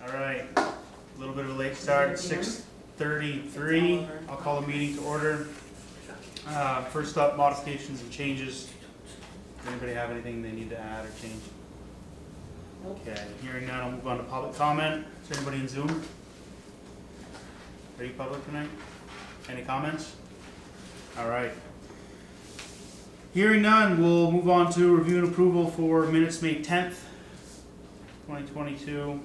All right, a little bit of a late start, 6:33. I'll call the meeting to order. First up, modifications and changes. Does anybody have anything they need to add or change? Okay, hearing none, I'll move on to public comment. Is there anybody in Zoom? Are you public tonight? Any comments? All right. Hearing none, we'll move on to review and approval for minutes May 10th, 2022.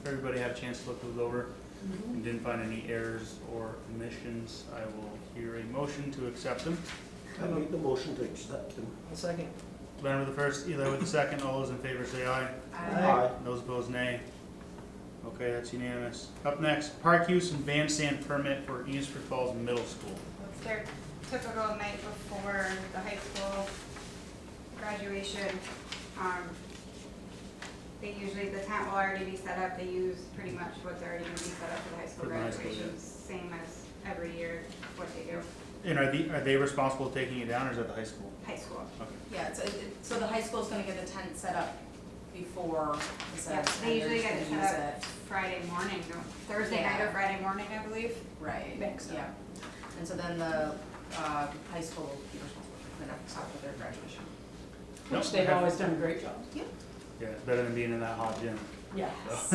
Everybody had a chance to look those over and didn't find any errors or omissions. I will hear a motion to accept them. I make the motion to accept them. A second. Glenn with the first, Eli with the second. All those in favor say aye. Aye. Those opposed, nay. Okay, that's unanimous. Up next, park use and bandstand permit for Enosburg Falls Middle School. It's their typical night before the high school graduation. The tent will already be set up. They use pretty much what's already going to be set up for the high school For the high school, graduation. Same as every year, what they do. And are they responsible for taking it down, or is that the high school? High school. Okay. Yeah, so the high school's gonna get the tent set up before the set. They usually get it set up Friday morning, Thursday night or Friday morning, I believe. Right, yeah. And so then the high school will be responsible for cleaning up after their graduation. Which they've always done a great job. Yeah, it's better than being in that hot gym. Yes.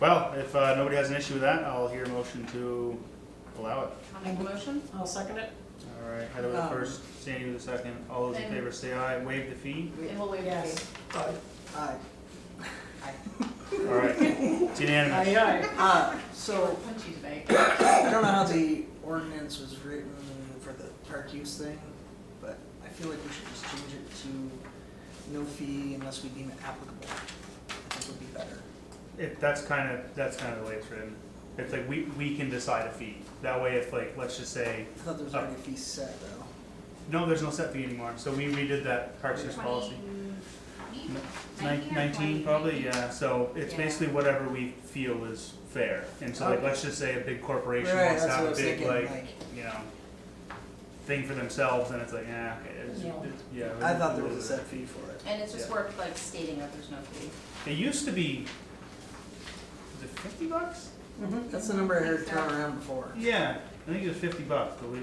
Well, if nobody has an issue with that, I'll hear a motion to allow it. I'll make the motion. I'll second it. All right, Heather with the first, Sandy with the second. All those in And- favor say aye. Waive the fee. And we'll waive the Yes. fee. Aye. All right, it's unanimous. Aye, aye. We're So, punchy today. I don't know how the ordinance was written for the park use thing, but I feel like we should just change it to no fee unless we deem it applicable. I think would be better. That's kind of the way it's written. It's like we can decide a fee. That way, if like, let's just say, I thought there was already a fee set though. no, there's no set fee anymore. So we redid that parks use policy. 19 probably, yeah. So it's Yeah. basically whatever we feel is fair. And so like, Okay. let's just say a big corporation Right, wants to that's have what I a was big thinking, you know, thing for themselves, and it's like, okay, yeah. I thought there was a set fee for it. And it's just Yeah. worth like stating that there's no fee. It used to be, was it $50? That's the number I heard thrown around before. Yeah, I think it was $50, but we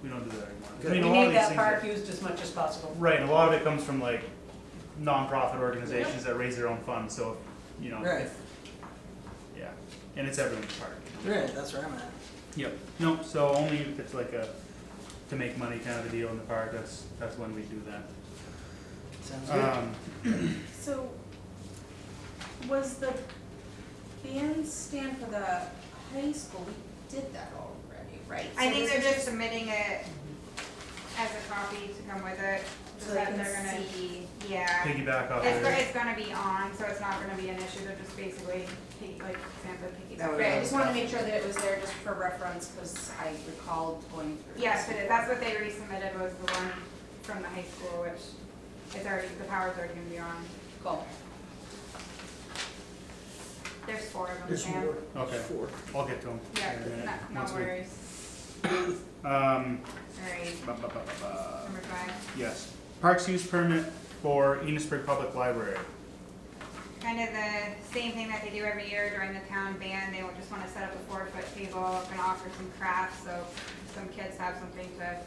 don't do that anymore. I Good. mean, We a lot of need these that things park are- used as much as possible. Right, and a lot of it comes from like non-profit organizations that raise their own funds, so, you know. Right. Yeah, and it's everyone's park. Right, that's where I'm at. Yep, no, so only if it's like a, to make money kind of a deal in the park, that's when we do that. Sounds good. So, was the bandstand for the high school, we did that already, right? I So think this they're is just submitting it as a copy to come with it. So they can they're gonna, see. yeah. Piggyback off It's, of it. it's gonna be on, so it's not gonna be an issue. They're just basically, like Sam said, That piggyback. would- Right, I just wanted to make sure that it was there just for reference, because I recalled going through. Yes, this it is. That's what they resubmitted, was the one from the high school, which it's already, the power's already gonna be on. Cool. There's 4 of them, There's Sam. more. Okay. There's 4. I'll get to them. Yeah, no worries. Um, Alright, ba, ba, ba, ba, ba. number 5. Yes, parks use permit for Enosburg Public Library. Kind of the same thing that they do every year during the town band. They will just want to set up a 4-foot table, gonna offer some crafts, so some kids have something to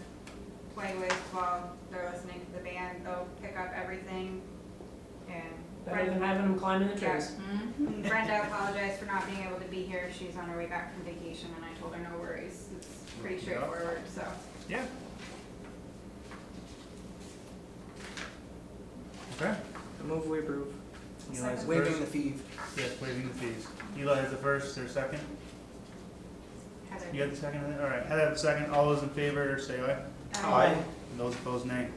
play with while they're listening to the band. They'll pick up everything, and Better than having them climbing the Yeah. trees. Mm-hmm. Brenda apologized for not being able to be here. She's on her way back from vacation, and I told her no worries. It's pretty straightforward, so. Yeah. Okay. The move we approve. Eli's the Waiving first. the fee. Yes, waiving the fees. Eli has the first, or second? Heather. You have the second? All right, Heather has the second. All those in favor say aye. Aye. And those opposed, nay.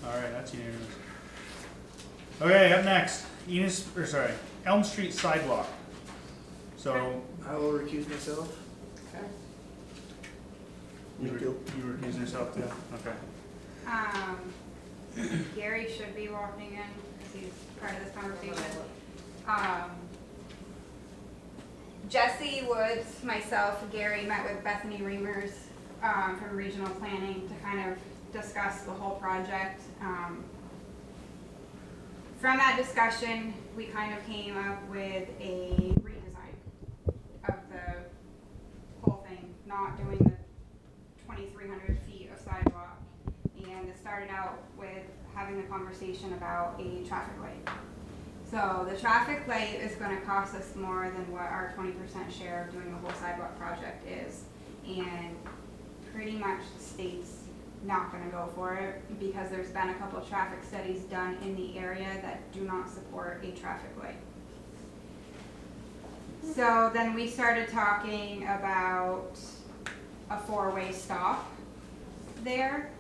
All right, that's unanimous. Okay, up next, Elm Street Sidewalk. So, I will recuse myself. you Me too. recuse yourself too? Okay. Gary should be walking in, because he's part of this conversation. Jesse Woods, myself, Gary met with Bethany Reimers, from Regional Planning to kind of discuss the whole project. from that discussion, we kind of came up with a redesign of the whole thing, not doing the 2,300 feet of sidewalk. And it started out with having the conversation about a traffic light. So the traffic light is gonna cost us more than what our 20% share of doing the whole sidewalk project is. And pretty much the state's not gonna go for it because there's been a couple of traffic studies done in the area that do not support a traffic light. So then we started talking about a 4-way stop there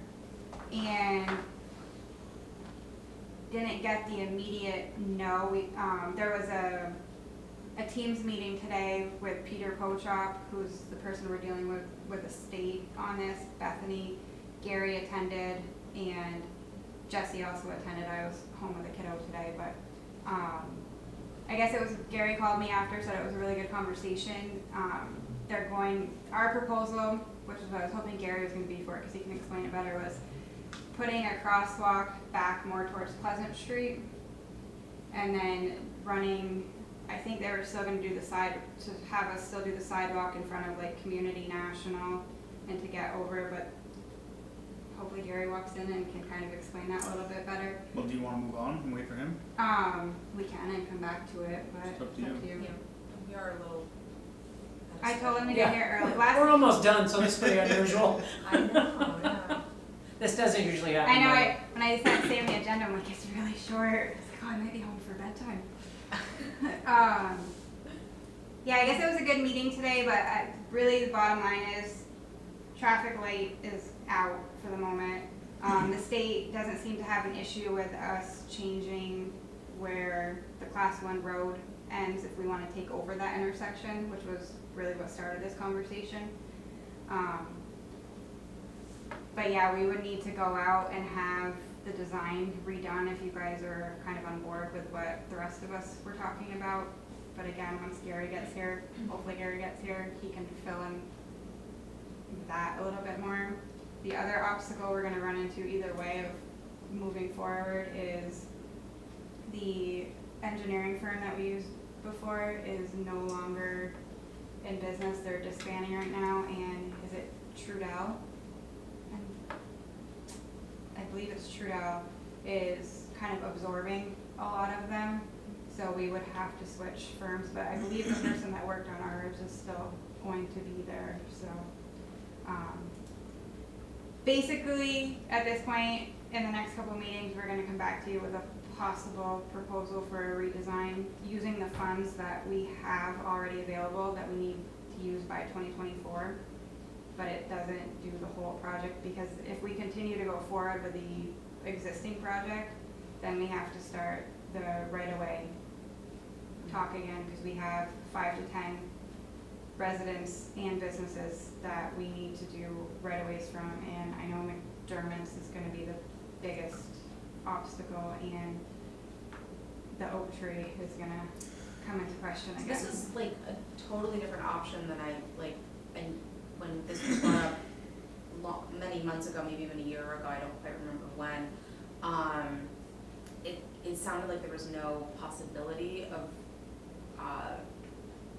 and didn't get the immediate no. There was a Teams meeting today with Peter Pochop, who's the person we're dealing with the state on this, Bethany, Gary attended, and Jesse also attended. I was home with a kiddo today, but I guess it was, Gary called me after, said it was a really good conversation. Our proposal, which is what I was hoping Gary was going to be for it because he can explain it better, was putting a crosswalk back more towards Pleasant Street and then running, I think they were still going to do to have us still do the sidewalk in front of like Community National and to get over, but hopefully Gary walks in and can kind of explain that a little bit better. Well, do you want to move on and wait for him? We can and come back to it, but It's up to you. Yeah, we are a little. I told him to Yeah. get here early. We're almost done, so it's pretty unusual. I know, yeah. This doesn't usually happen. I know, but- when I started saving the agenda, I'm like, it's really short. I was like, oh, I might be home for bedtime. Yeah, I guess it was a good meeting today, but really the bottom line is traffic light is out for the moment. The state doesn't seem to have an issue with us changing where the class 1 road ends if we want to take over that intersection, which was really what started this conversation. But yeah, we would need to go out and have the design redone if you guys are kind of on board with what the rest of us were talking about. But again, once Gary gets here, hopefully Gary gets here, he can fill in that a little bit more. The other obstacle we're gonna run into either way of moving forward is the engineering firm that we used before is no longer in business. They're disbanding right now, and is it Trudell? I believe it's Trudell is kind of absorbing a lot of them, so we would have to switch firms, but I believe the person that worked on ours is still going to be there, so. Basically, at this point, in the next couple of meetings, we're gonna come back to you with a possible proposal for a redesign using the funds that we have already available that we need to use by 2024. But it doesn't do the whole project, because if we continue to go forward with the existing project, then we have to start the right-of-way talk again, because we have 5 to 10 residents and businesses that we need to do right-of-ways from, and I know McDermott's is gonna be the biggest obstacle, and the oak tree is gonna come into question So again. this is like a totally different option than when this was brought up many months ago, maybe even a year ago, I don't quite remember when. It sounded like there was no possibility of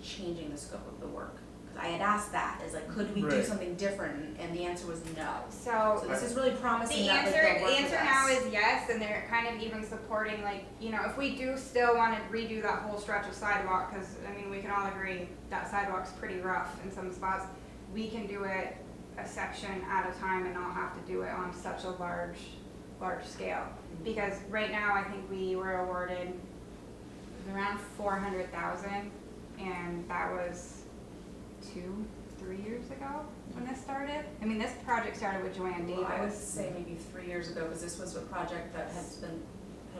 changing the scope of the work. Because I had asked that, is like, could we do Right. something different? And the answer was no. So So this is really promising the that like, answer, they'll work with now us. is yes, and they're kind of even supporting, like, you know, if we do still want to redo that whole stretch of sidewalk, because, I mean, we can all agree that sidewalk's pretty rough in some spots, we can do it a section at a time and not have to do it on such a large scale. Because right now, I think we were awarded, it was around 400,000, and that was 2-3 years ago when this started. I mean, this project started with Joanne Well, I would Davis. say maybe 3 years ago, because this was a project that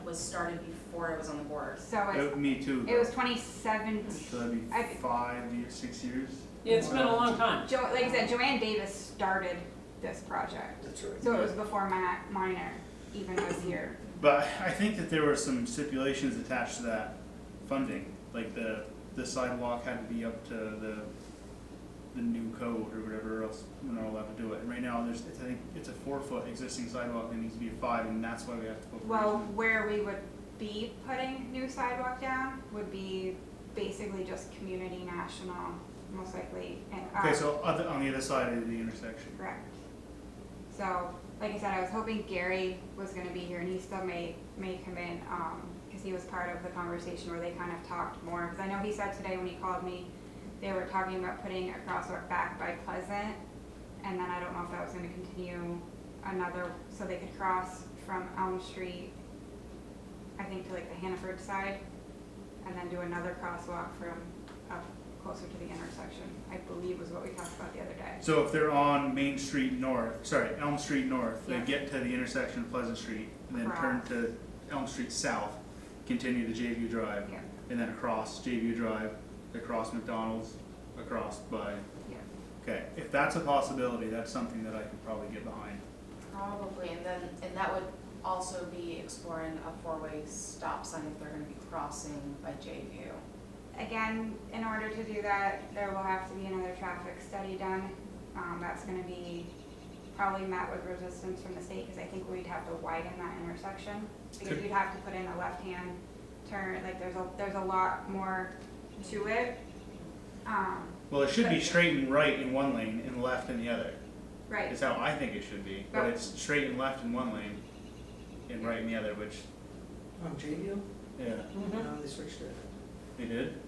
was started before I was on the board. So it's, Me too. it was 2017. So that'd be I- 5 years, 6 years. Yeah, it's been a long time. Like I said, Joanne Davis started this project. That's right. So it was before Matt Minor even was here. But I think that there were some stipulations attached to that funding, like the sidewalk had to be up to the new code or whatever else we're not allowed to do it. And right now, I think it's a 4-foot existing sidewalk that needs to be a 5, and that's why we have to put. Well, where we would be putting new sidewalk down would be basically just Community National, most likely, and. Okay, so on the other side of the intersection. Correct. So, like I said, I was hoping Gary was gonna be here, and he still may come in, cause he was part of the conversation where they kind of talked more. Cause I know he said today when he called me, they were talking about putting a crosswalk back by Pleasant, and then I don't know if that was gonna continue another, so they could cross from Elm Street, I think to like the Hannaford side, and then do another crosswalk from up closer to the intersection, I believe was what we talked about the other day. So if they're on Elm Street North, they Yeah. get to the intersection of Pleasant Street, and then turn to Elm Street South, continue to J-View Drive, Yeah, and then across J-View Drive, across McDonald's, across by, yeah. okay, if that's a possibility, that's something that I could probably get behind. Probably, and that would also be exploring a four-way stop sign if they're gonna be crossing by J-View. Again, in order to do that, there will have to be another traffic study done. That's gonna be probably met with resistance from the state, because I think we'd have to widen that intersection. Because Good. you'd have to put in a left-hand turn, like there's a lot more to it. Well, it should be straight and right in one lane and left in the other, Right, is how I think it should be, but it's straight and left in one lane and right in the other, which, On J-View? yeah, Mhm. No, they switched it. they did.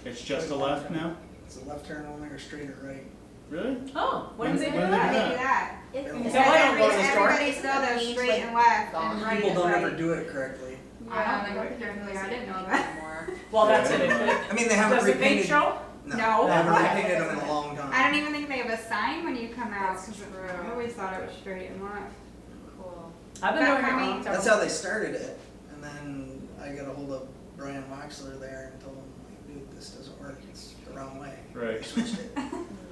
It's just a left now? It's a left turn only or straight or right. Really? Oh, when did they do When how that? do they do that? If So you So I don't go to the store. Everybody still does straight and left and right People and don't ever right. do it correctly. I don't think I didn't know that. Anymore. Well, that's it. I mean, they haven't Does the paint repainted. show? No. They haven't Okay. repainted them in a long time. I don't even think they have a sign when you come out. That's 'Cause true. I always thought it was straight and left. Cool. I've been But doing it I a mean- long time. That's how they started it, and then I got a hold of Brian Waxler there and told him, like, dude, this doesn't work, it's the wrong way. Right. They switched it.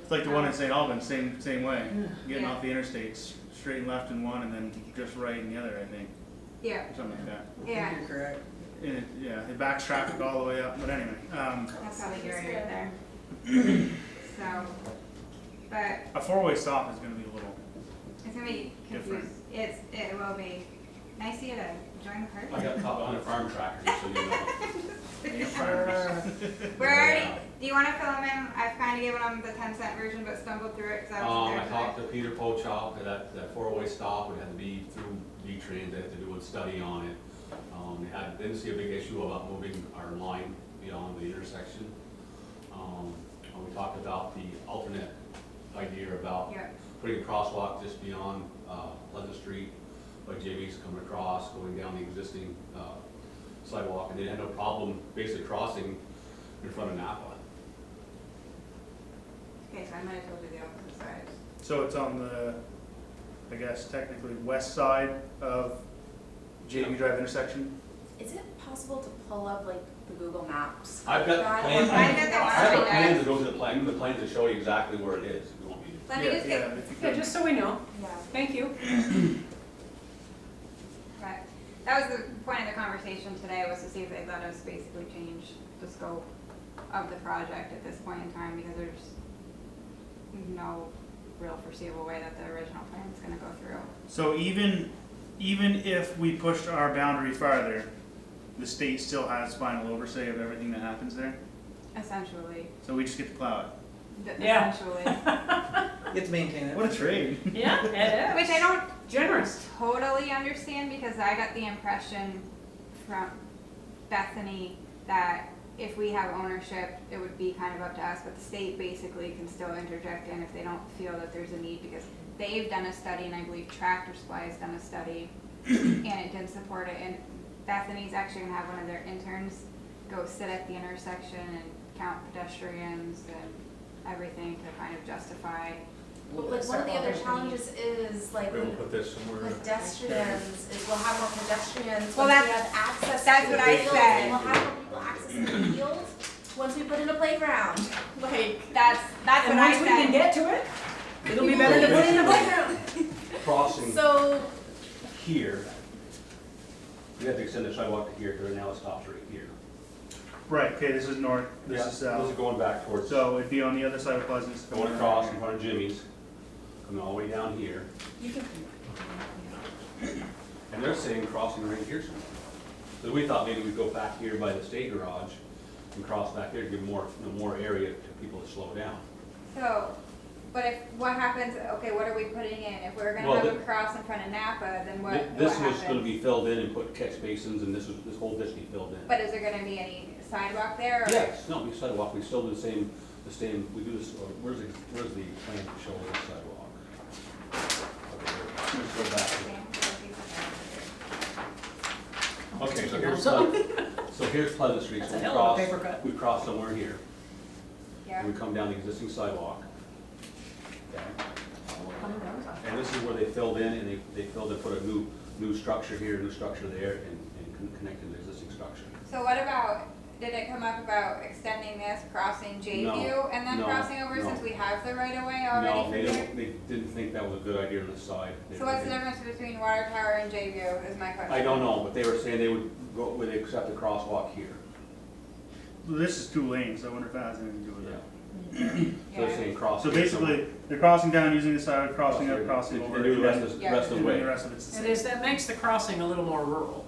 It's like the one in St. Albans, same way. Getting Yeah. off the interstates, straight and left in one and then just right in the other, I think, Yeah, or something like that. I Yeah. think you're correct. And it backs traffic all the way up, but anyway, that's how they get right there. So, but a four-way stop is gonna be a little, it's gonna be Different. confusing. It will be. Nice of you to join the I party. got caught behind a farm tractor, just so you know. We're already, do you wanna fill them in? I've kinda given them the 10-cent version, but stumbled through it, cause I was I there talked today. to Peter Pochop, that four-way stop, would have to be through V-Trans, they had to do a study on it. Didn't see a big issue about moving our line beyond the intersection. We talked about the alternate idea about Yeah, putting a crosswalk just beyond, Pleasant Street, like JV's coming across, going down the existing, sidewalk, and they had no problem basically crossing in front of Napa. okay, so I might as well do the opposite side. so it's on the, I guess technically west side of JV Drive intersection? Is it possible to pull up like the Google Maps? I've got Guide? plans, I bet that's I have already the plans done. that goes in the plan, the plans that show you exactly where it is, if you want me to. Let me just get, Yeah, if you Yeah, could. just so we know. Yeah. Thank you. but that was the point of the conversation today, was to see if they'd let us basically change the scope of the project at this point in time, because there's no real foreseeable way that the original plan is gonna go through. So even if we pushed our boundary farther, the state still has final oversight of everything that happens there? Essentially, So we just get to plow it? Yeah. essentially. You have to maintain it. What a trade. Yeah, it Which is. I don't Generous. totally understand, because I got the impression from Bethany that if we have ownership, it would be kind of up to us, but the state basically can still interject in if they don't feel that there's a need, because they've done a study, and I believe Tractor Supply has done a study, and it didn't support it, and Bethany's actually gonna have one of their interns go sit at the intersection and count pedestrians and everything to kind of justify. Well, like one of the other challenges is like We'll put this somewhere. pedestrians, is we'll have more pedestrians Well, once we that's- have access that's to what the I fields, said. and we'll have more people accessing the field once we put in a playground. Like, That's And what I once we can said. get to it, it'll be better to put in the playground. Crossing so, here, we have to extend the sidewalk to here, now it stops right here. Right, okay, this is north, this Yeah, is south. This is going back towards, So it'd be on the other side of Pleasant. going across in front of Jimmy's, coming all the way down here, you can, and they're saying crossing right here somewhere. Because we thought maybe we'd go back here by the state garage and cross back there to give more, more area to people to slow down. So, but if, what happens, okay, what are we putting in? If we're Well, gonna have a cross in front of Napa, then what This happens? was gonna be filled in and put catch basins, and this whole ditch be filled in. But is there gonna be any sidewalk there, or? Yes, no, we sidewalk, we still do the same, we do this, where's the plan to show the sidewalk? Okay, let's go back here. Okay, so here's, so here's Pleasant Street, That's so a we hell of a cross, paper cut. we cross somewhere here, Yeah, and we come down the existing sidewalk. Okay. Coming down the side. And this is where they filled in, and they filled in, put a new structure here, new structure there, and connected the existing structure. so what about, did it come up about extending this, crossing J-View, and then no, crossing over, no. since we have the right of way No, already they from here? don't, they didn't think that was a good idea on the side. So what's the difference between Water Tower and J-View, is my question? I don't know, but they were saying they would go, would they accept the crosswalk here? Well, this is 2 lanes, I wonder if that has anything to do with it. So they're saying cross. So here basically, they're crossing down using the side, crossing somewhere. up, crossing And over. do the rest and of, Yeah. rest of the then way. the rest of it's the It same. is, that makes the crossing a little more rural.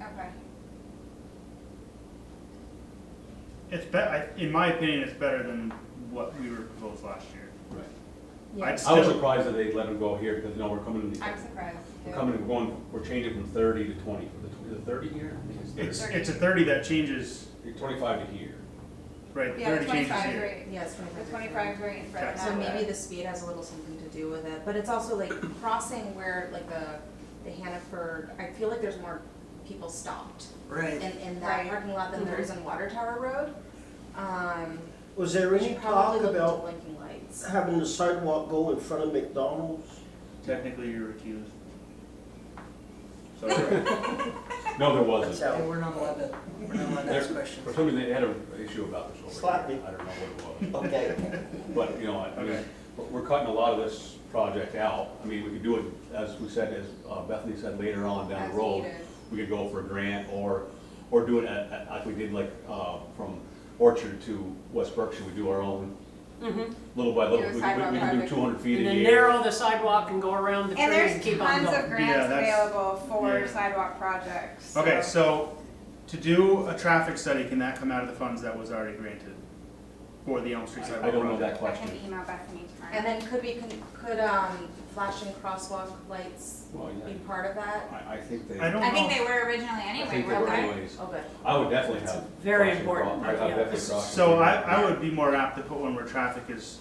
Okay, It's in my opinion, it's better than what we were proposed last year. Right. I'd I was still, surprised that they let them go here, because, we're coming, I'm surprised we're too. coming, we're changing from 30 to 20. Is it 30 here? I think it's 30. it's a 30 that changes, 25 to here. right, the Yeah, the 30 changes 25 is here. right, Yeah, it's the 25. 25 is right in front of So Napa. maybe the speed has a little something to do with it, but it's also like crossing where like the Hannaford, I feel like there's more people stopped Right. in that Right. parking lot than there is on Water Tower Road. Was there We any should probably talk look into about blinking lights. having the sidewalk go in front of McDonald's? Technically, you're recused. So, no, there That's wasn't. how. And we're not allowed to ask questions. For some reason, they had an issue about this over Slap here. me. I don't know what it was. Okay. But, I mean, Okay. we're cutting a lot of this project out. I mean, we could do it, as we said, as Bethany said, later on down As the road. needed. We could go for a grant or do it like we did from Orchard to West Berkshire. We do our own, Mm-hmm. little by little. Do a We sidewalk can do project. 200 feet And a then year. narrow the sidewalk and go around the tree And and there's keep on tons of going. Yeah, grants that's- available for yeah. sidewalk projects. Okay, so to do a traffic study, can that come out of the funds that was already granted for the Elm Street sidewalk? I don't know project? that I can question. email Bethany tomorrow. And then could flashing crosswalk lights Well, be yeah, part of that? I think they. I don't I think know. they were originally I anyway, think they weren't were they? anyways. Oh, good. I would definitely It's have. very crossing important, I'd have yeah. definitely crossing. So I would be more apt to put one where traffic is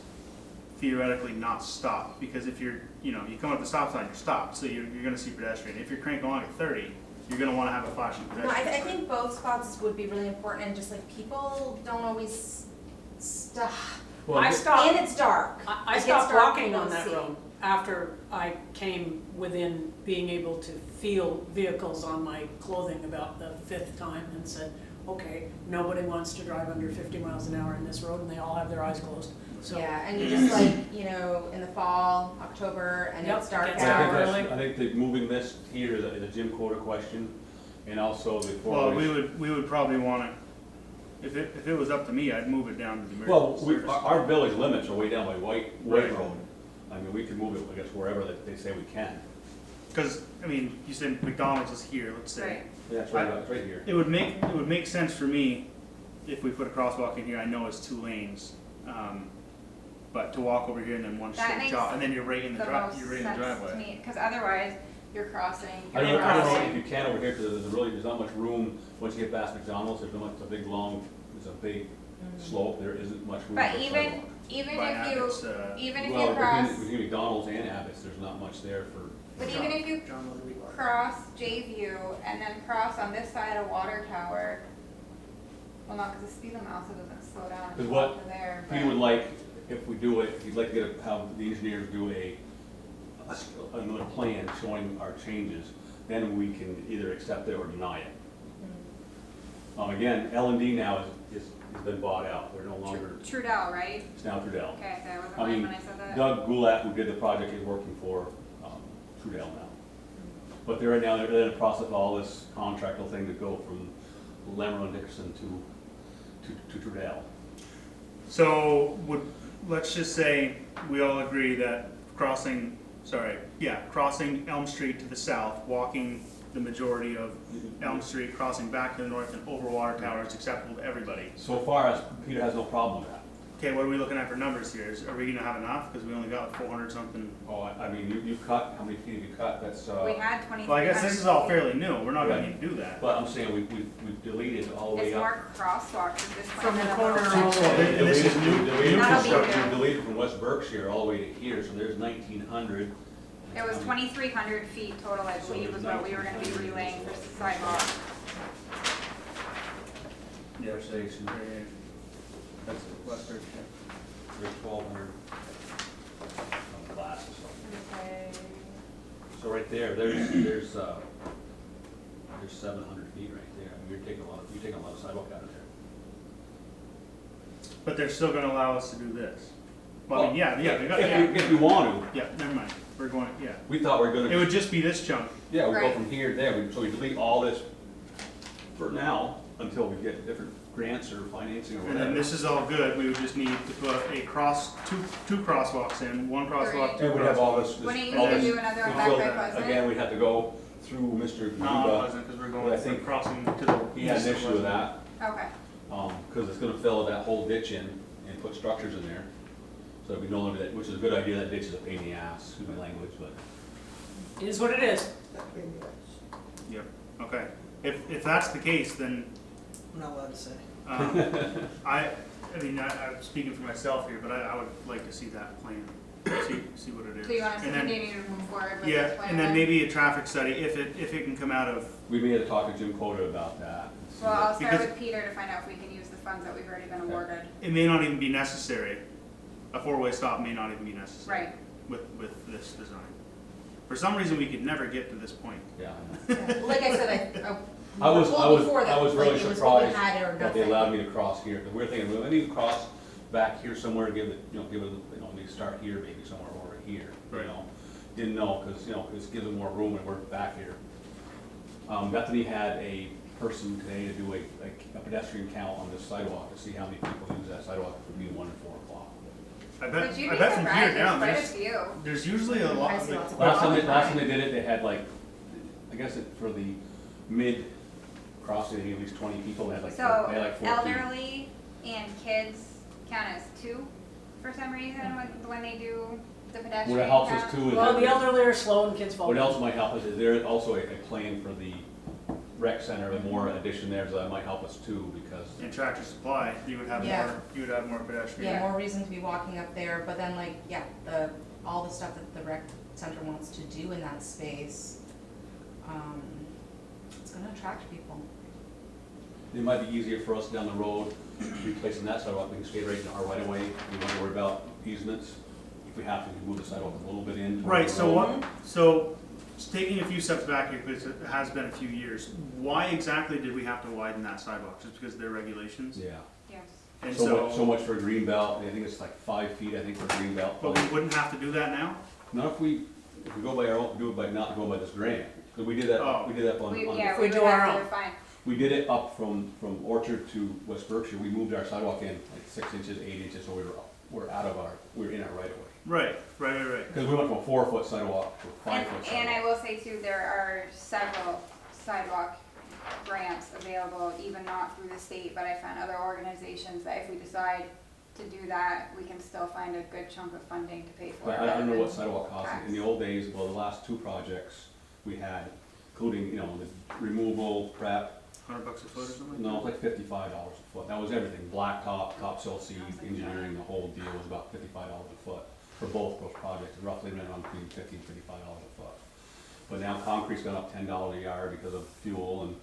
theoretically not stopped, because if you're, you come up the stop sign, you're stopped, so you're gonna see pedestrian. If you're cranking along at 30, you're gonna wanna have a flashing No, I pedestrian. think both spots would be really important, and just like people don't always stop. Well, I stopped. And it's dark. I Like, it's stopped dark, walking you on don't that see. road after I came within being able to feel vehicles on my clothing about the 5th time and said, okay, nobody wants to drive under 50 miles an hour in this road, and they all have their eyes closed. So Yeah, and you just like, in the fall, October, and Yep, it's dark gets I think dark out. early. I think that moving this here is a Jim Quota question, and also the Well, four-way. we would probably wanna, if it was up to me, I'd move it down to the Well, emergency service. our village limits are way down by White Right. Road. I mean, we could move it, I guess, wherever that they say we can. Cause, you said McDonald's is here, let's say. Right. Yeah, it's right here. It would make sense for me if we put a crosswalk in here. I know it's 2 lanes, but to walk over here and then one That straight makes shot, and then you're right in the The most you're right in the sense to driveway. me, because otherwise, you're crossing, I you're don't know crossing. if you can over here, because there's not much room, once you get past McDonald's, there's a big slope, there isn't much room But for a even, sidewalk. even By if you, Abbott's, even if Well, you cross, between McDonald's and Abbott's, there's not much there for. but even if you John Ludwig. cross J-View and then cross on this side of Water Tower, well, no, because the speed limit also doesn't slow down Because until what up to there, He would but, like, if we do it, he'd like to have the engineers do another plan showing our changes, then we can either accept it or deny it. Again, L&D now has been bought out, they're no longer, Trudell, right? it's now Trudell. Okay, so I wasn't I right mean, when I said that. Doug Goulat, who did the project, is working for Trudell now. But they're right now, they're in the process of all this contractual thing to go from Lemmer and Dickinson to Trudell. So let's just say we all agree that crossing Elm Street to the south, walking the majority of Elm Street crossing back to the north and over water tower is acceptable to everybody. So far as, Peter has no problem with that. Okay, what are we looking at for numbers here? Are we gonna have enough? Because we only got 400 something. Oh, I mean, you cut, how many feet have you cut? That's, We had 2,300. Well, I guess this is all fairly new. We're not gonna need to do that. but I'm saying we've deleted all the way It's up. more crosswalks at this point. From the than corner road. all the way. And this is new. Deleted That'll be construction, new. deleted from West Berkshire all the way to here, so there's 1,900. It was 2,300 feet total, I believe, was what we were gonna be relaying for sidewalk. Yeah, Station. right here. That's West Berkshire. There's 1,200 on the glasses. Okay. So right there, there's 700 feet right there. I mean, you're taking a lot of sidewalk out of there. But they're still gonna allow us to do this. Well, I mean, yeah, they got, If you want to, yeah, never mind. We're going, yeah. we thought we were It gonna, would just be this chunk. yeah, we go Right. from here to there, so we delete all this for now, until we get different grants or financing or And then whatever. this is all good. We would just need to put two crosswalks in, one crosswalk, two And we have all crosswalks. this. Wouldn't you all need to this- do another one we back filled by that- Pleasant? Again, we'd have to go through Mr. No, it Guba. wasn't, because we're I going, think crossing to the He had east an of issue with that, Okay. because it's gonna fill that whole ditch in and put structures in there. So we no longer, which is a good idea, that ditch is a pain in the ass, excuse my language, but. It is what it is. Yep, okay. If that's the case, then, I'm not allowed to say. I mean, I'm speaking for myself here, but I would like to see that plan, see what it is. So you want us to And then- continue to move forward with Yeah, this plan? and then maybe a traffic study, if it can come out of, We may have to talk to Jim Cota about that. and see Well, I'll what- start because- with Peter to find out if we can use the funds that we've already been awarded. it may not even be necessary. A four-way stop may not even be necessary. Right. With this design. For some reason, we could never get to this point. Yeah. I know. Like I said, I was before that, really like, it was what we surprised had or that they nothing. allowed me to cross here, because we were thinking, well, I need to cross back here somewhere, give it, maybe start here, maybe somewhere over here, you Right. know? Didn't know, because, it gives them more room and we're back here. Bethany had a person today to do a pedestrian count on this sidewalk, to see how many people use that sidewalk between 1 and 4 o'clock. I But you'd bet be from here surprised, down, there's there's, quite a few. there's usually a lot. I see lots of Last time Well, they did it, they had like, I guess for the mid crossing, they had at least 20 people, they had like, So they had like 14. elderly and kids count as two for some reason when they do the pedestrian What it helps us count. too is Well, that- the elderly are slow and kids fall. What else might help us is there also a plan for the rec center, and more addition there, so that might help us too, because In Tractor Supply, you would have Yeah. more pedestrian. Yeah, more reason to be walking up there, but then like, yeah, all the stuff that the rec center wants to do in that space, it's gonna attract people. it might be easier for us down the road, replacing that sidewalk, we can stay right in our right of way, we don't worry about easements. If we have to, we move the sidewalk a little bit in. Right, so what? so taking a few steps back here, because it has been a few years, why exactly did we have to widen that sidewalk? Just because of their regulations? Yeah, Yes. And so much for green belt, I think it's like 5 feet, I think, for green belt. But we wouldn't have to do that now? Not if we go by our own, do it by not going by this grant, because we did that, Oh. we did that on. Yeah, If we we do would our have to, own. fine. We did it up from Orchard to West Berkshire, we moved our sidewalk in like 6 inches, 8 inches, so we're in our right of way. Right. Because we went from a 4-foot sidewalk to a 5-foot And I sidewalk. will say too, there are several sidewalk grants available, even not through the state, but I found other organizations that if we decide to do that, we can still find a good chunk of funding to pay for it. But I don't know what rather sidewalk cost, in the old days, well, the last 2 projects we had, including, the removal, prep, $100 a foot or something? no, it was like $55 a foot, that was everything, blacktop, topsoil seed, engineering, the whole deal was about $55 a foot for both those projects, roughly around between $50 and $55 a foot. But now concrete's gone up $10 a yard because of fuel and.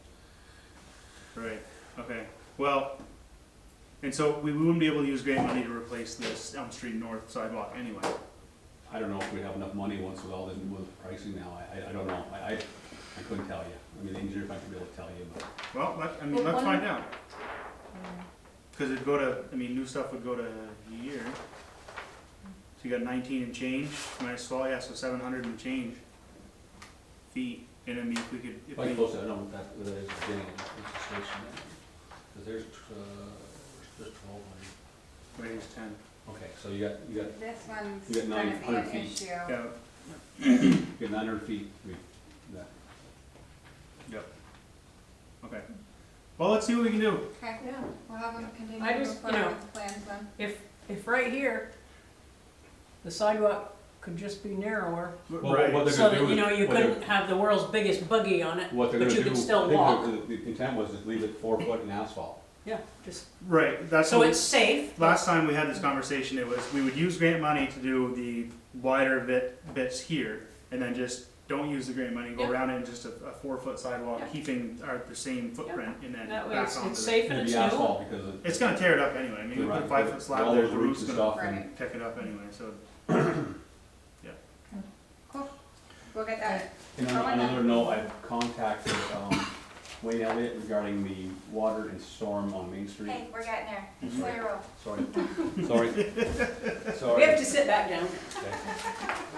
Right, okay. Well, and so we wouldn't be able to use grant money to replace this Elm Street North sidewalk anyway. I don't know if we have enough money once with all this, with pricing now, I don't know, I couldn't tell you. I mean, the engineer might be able to tell you, but. Well, Well, let's one- find out. Cause it'd go to, new stuff would go to a year. So you got 19 and change, minus 12, yeah, so 700 and change feet. And I mean, if we could, if Quite we, close, I don't know what that is, getting, what's the station there? Cause there's 1,200. wait, it's 10. Okay, so you got, This one's You got gonna be 900 an feet. issue. Yeah, you got 900 feet, that. Yep. Okay. Well, let's see what we can do. Okay, Yeah. we'll have them continue I to move just, forward you know, with the plans then. If right here, the sidewalk could just be narrower, Well, what they're so gonna that, do you know, is- you what they're- couldn't have the world's biggest buggy on it, What they're but gonna you do, could still I think walk. the intent was to leave it 4 foot in asphalt. Yeah, just, Right, that's so what, it's safe. last time we had this conversation, it was, we would use grant money to do the wider bits here, and then just don't use the grant money, go Yep. around it in just a 4-foot sidewalk, Yep. keeping the same footprint, and then That way back it's onto it's the. safe and It'd it's be new. asphalt because of It's gonna tear it up anyway, I mean, we put a 5-foot slab all there, those the roots root's and gonna stuff and. Right. pick it up anyway, so. Cool. We'll get that. And on another note, I've contacted Wayne Elliott regarding the water and storm on Main Street. Hey, we're getting there. Mhm. Slow your roll. Sorry. Sorry. We have to sit back down. Okay.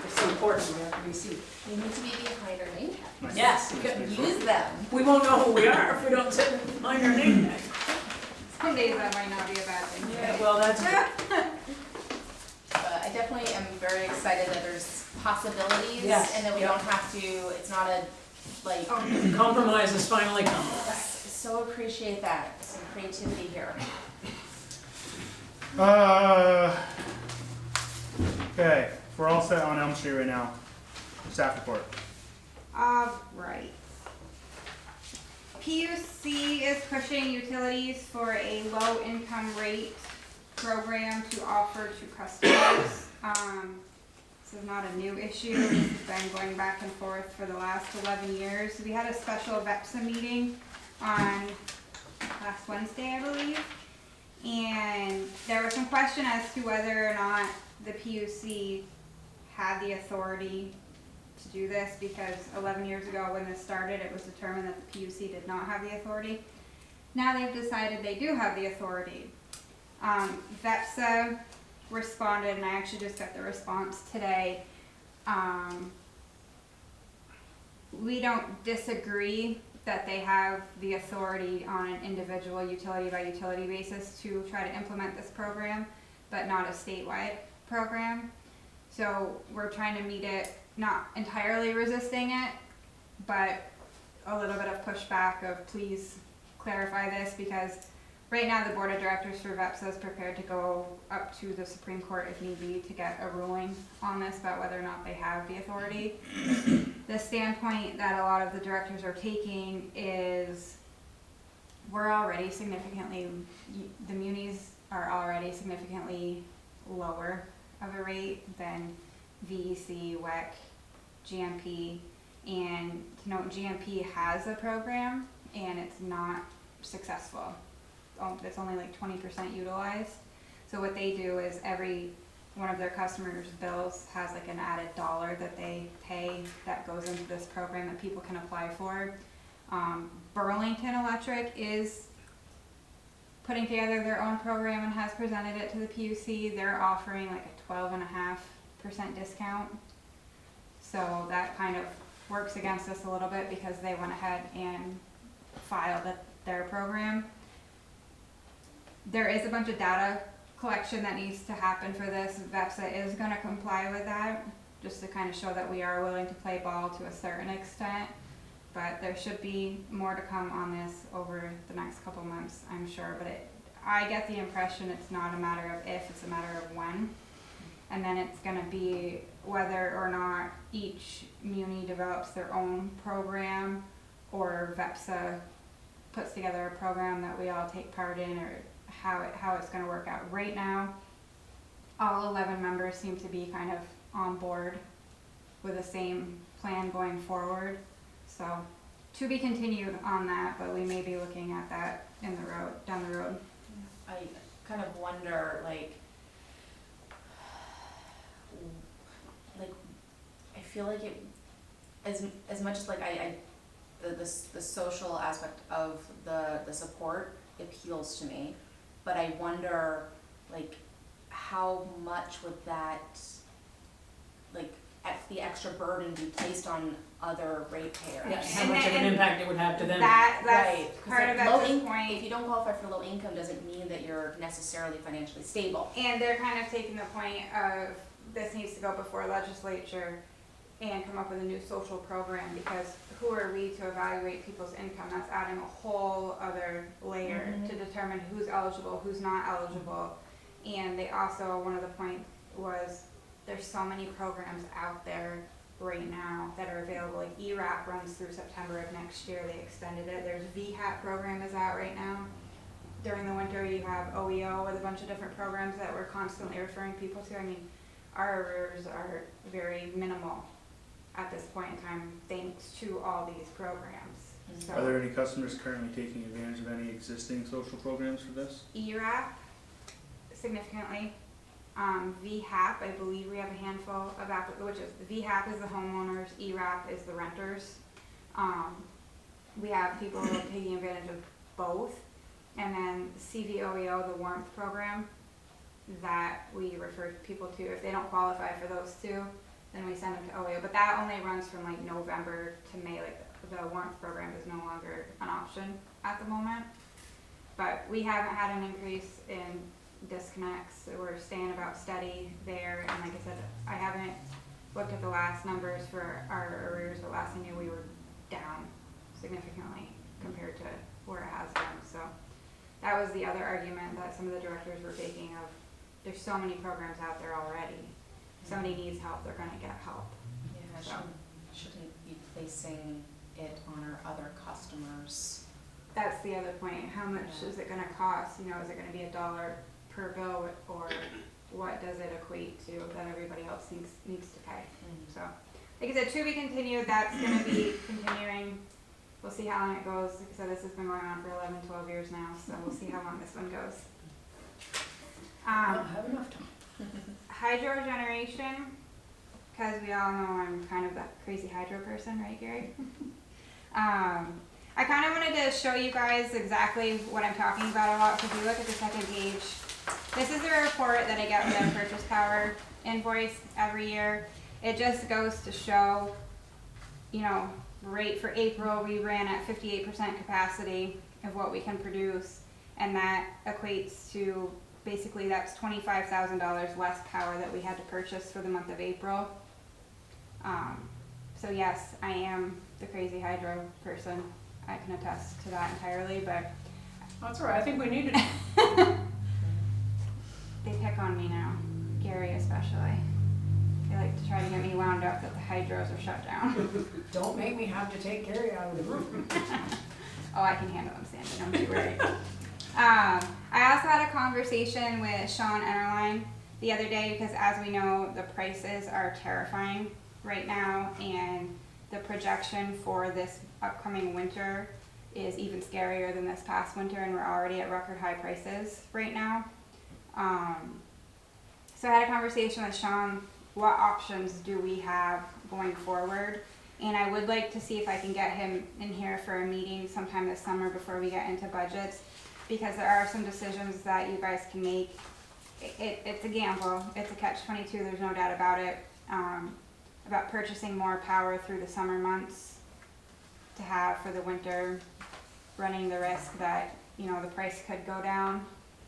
It's so important, we have to be seated. They need to be behind our name tags. Nice. Yes, you Nice, can nice. Use them. We won't know who we are if we don't sit behind our name tag. Some days that might not be a bad thing. Yeah, well, that's good. But I definitely am very excited that there's possibilities Yes, and that we yeah. don't have to, it's not a, like, Compromise has finally come. so appreciate that, some creativity here. Okay, we're all set on Elm Street right now. Staff report. Right. PUC is pushing utilities for a low income rate program to offer to customers. This is not a new issue, this has been going back and forth for the last 11 years. We had a special VEPSA meeting on last Wednesday, I believe. And there was some question as to whether or not the PUC had the authority to do this, because 11 years ago when this started, it was determined that the PUC did not have the authority. Now they've decided they do have the authority. VEPSA responded, and I actually just got the response today. We don't disagree that they have the authority on an individual utility by utility basis to try to implement this program, but not a statewide program. So we're trying to meet it, not entirely resisting it, but a little bit of pushback of please clarify this, because right now the board of directors for VEPSA is prepared to go up to the Supreme Court if need be to get a ruling on this about whether or not they have the authority. The standpoint that a lot of the directors are taking is we're already significantly, the munis are already significantly lower of a rate than VEC, WEC, GMP, and to note GMP has a program and it's not successful. It's only like 20% utilized. So what they do is every one of their customers' bills has like an added dollar that they pay that goes into this program that people can apply for. Burlington Electric is putting together their own program and has presented it to the PUC. They're offering like a 12.5% discount. So that kind of works against us a little bit because they went ahead and filed their program. There is a bunch of data collection that needs to happen for this. VEPSA is going to comply with that, just to kind of show that we are willing to play ball to a certain extent. But there should be more to come on this over the next couple months, I'm sure. But I get the impression it's not a matter of if, it's a matter of when. And then it's going to be whether or not each muni develops their own program or VEPSA puts together a program that we all take part in, or how it's going to work out. Right now, all 11 members seem to be kind of on board with the same plan going forward. So to be continued on that, but we may be looking at that down the road. I kind of wonder, like I feel like it, as much as like the social aspect of the support appeals to me, but I wonder like how much would that, like the extra burden be placed on other ratepayers? Yeah, how much of an impact it would have to them. That's Right, 'cause part of like that's the if point. you don't qualify for low income doesn't mean that you're necessarily financially stable. And they're kind of taking the point of this needs to go before legislature and come up with a new social program, because who are we to evaluate people's income? That's adding a whole other layer to determine who's eligible, who's not eligible. And they also, one of the points was, there's so many programs out there right now that are available. Like ERAP runs through September of next year, they extended it. There's VHAP program is out right now. During the winter, you have OEO with a bunch of different programs that we're constantly referring people to. I mean, our arrears are very minimal at this point in time, thanks to all these programs. So, Are there any customers currently taking advantage of any existing social programs for this? ERAP, significantly. VHAP, I believe we have a handful of which is, the VHAP is the homeowners, ERAP is the renters. We have people taking advantage of both. And then CVOEO, the warmth program, that we refer people to. If they don't qualify for those two, then we send them to OEO. But that only runs from like November to May. Like the warmth program is no longer an option at the moment. But we haven't had an increase in disconnects. We're staying about steady there. And like I said, I haven't looked at the last numbers for our arrears, but last I knew we were down significantly compared to where it has been. So that was the other argument that some of the directors were taking of, there's so many programs out there already. If somebody needs help, they're gonna get help. Yeah, So. shouldn't be placing it on our other customers. That's the other point. How much is it gonna cost? You know, is it gonna be $1 per bill, or what does it equate to that everybody else needs to pay? So, like I said, to be continued, that's gonna be continuing. We'll see how long it goes. Like I said, this has been going on for 11, 12 years now, so we'll see how long this one goes. I don't have enough time. Hydro generation, because we all know I'm kind of that crazy hydro person, right, Gary? I kind of wanted to show you guys exactly what I'm talking about a lot. So if you look at the second page, this is a report that I get with the purchase power invoice every year. It just goes to show, you know, right for April, we ran at 58% capacity of what we can produce, and that equates to basically that's $25,000 less power that we had to purchase for the month of April. So yes, I am the crazy hydro person. I can attest to that entirely, but That's all right, I think we needed it. they pick on me now, Gary especially. They like to try to get me wound up that the hydros are shut down. Don't make me have to take Gary out of the room. Oh, I can handle them, Sandy, don't you worry. I also had a conversation with Sean Enterline the other day, because as we know, the prices are terrifying right now, and the projection for this upcoming winter is even scarier than this past winter, and we're already at record high prices right now. So I had a conversation with Sean, what options do we have going forward? And I would like to see if I can get him in here for a meeting sometime this summer before we get into budgets, because there are some decisions that you guys can make. It's a gamble, it's a catch-22, there's no doubt about it, about purchasing more power through the summer months to have for the winter, running the risk that, you know, the price could go down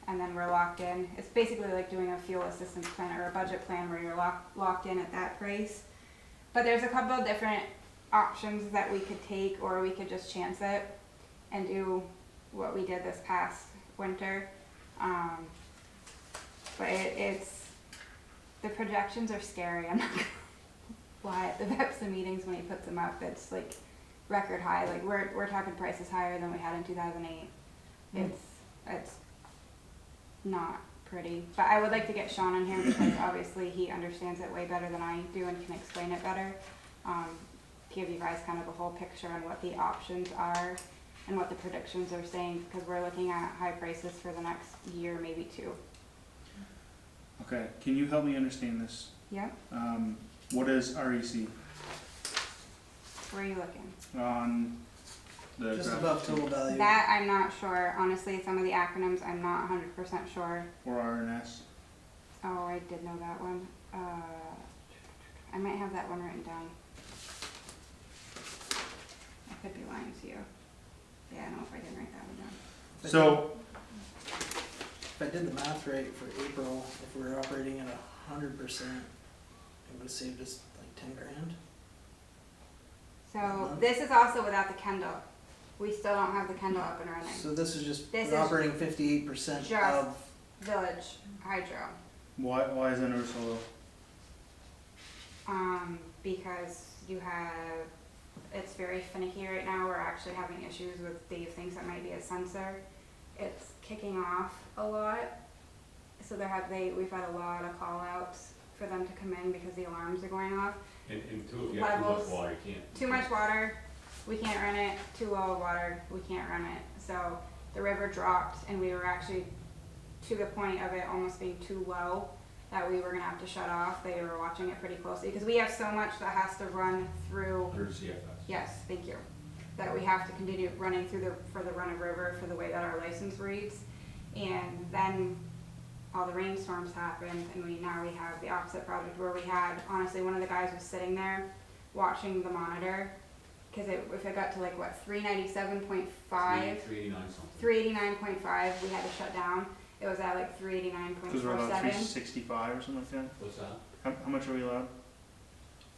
and then we're locked in. It's basically like doing a fuel assistance plan or a budget plan where you're locked in at that price. But there's a couple of different options that we could take, or we could just chance it and do what we did this past winter. But it's, the projections are scary. I'm not gonna lie. At the VEPSA meetings when he puts them up, it's like record high. Like we're talking prices higher than we had in 2008. It's not pretty. But I would like to get Sean in here, because obviously he understands it way better than I do and can explain it better. Give you guys kind of a whole picture on what the options are and what the predictions are saying, because we're looking at high prices for the next year, maybe two. Okay, can you help me understand this? Yep. What is REC Where are you looking? on the Just graph? above total value. That I'm not sure. Honestly, some of the acronyms I'm not 100% sure. Or RNS? Oh, I did know that one. I might have that one written down. I could be lying to you. Yeah, I don't know if I didn't write that one down. So, If I did the math right for April, if we were operating at 100%, it would have saved us like 10 grand. So this is also without the Kendall. We still don't have the Kendall up and running. So this is just, This we're is operating 58% just- of, Village Hydro. Why is that number so low? Because you have, it's very finicky right now. We're actually having issues with Dave thinks that might be a sensor. It's kicking off a lot. So we've had a lot of call outs for them to come in because the alarms are going off. And two, if you have too much Levels. water, you can't. Too much water, we can't run it. Too low water, we can't run it. So the river dropped and we were actually to the point of it almost being too low that we were gonna have to shut off. They were watching it pretty closely because we have so much that has to run through. 100 CFS. Yes, thank you. That we have to continue running through for the run of river for the way that our license reads. And then all the rainstorms happened and now we have the opposite project where we had, honestly, one of the guys was sitting there watching the monitor. Cause if it got to like what, 397.5, 389 something. 389.5, we had to shut down. It was at like 389.47. Because we're allowed 365 or something like that? What's that? How much are we allowed?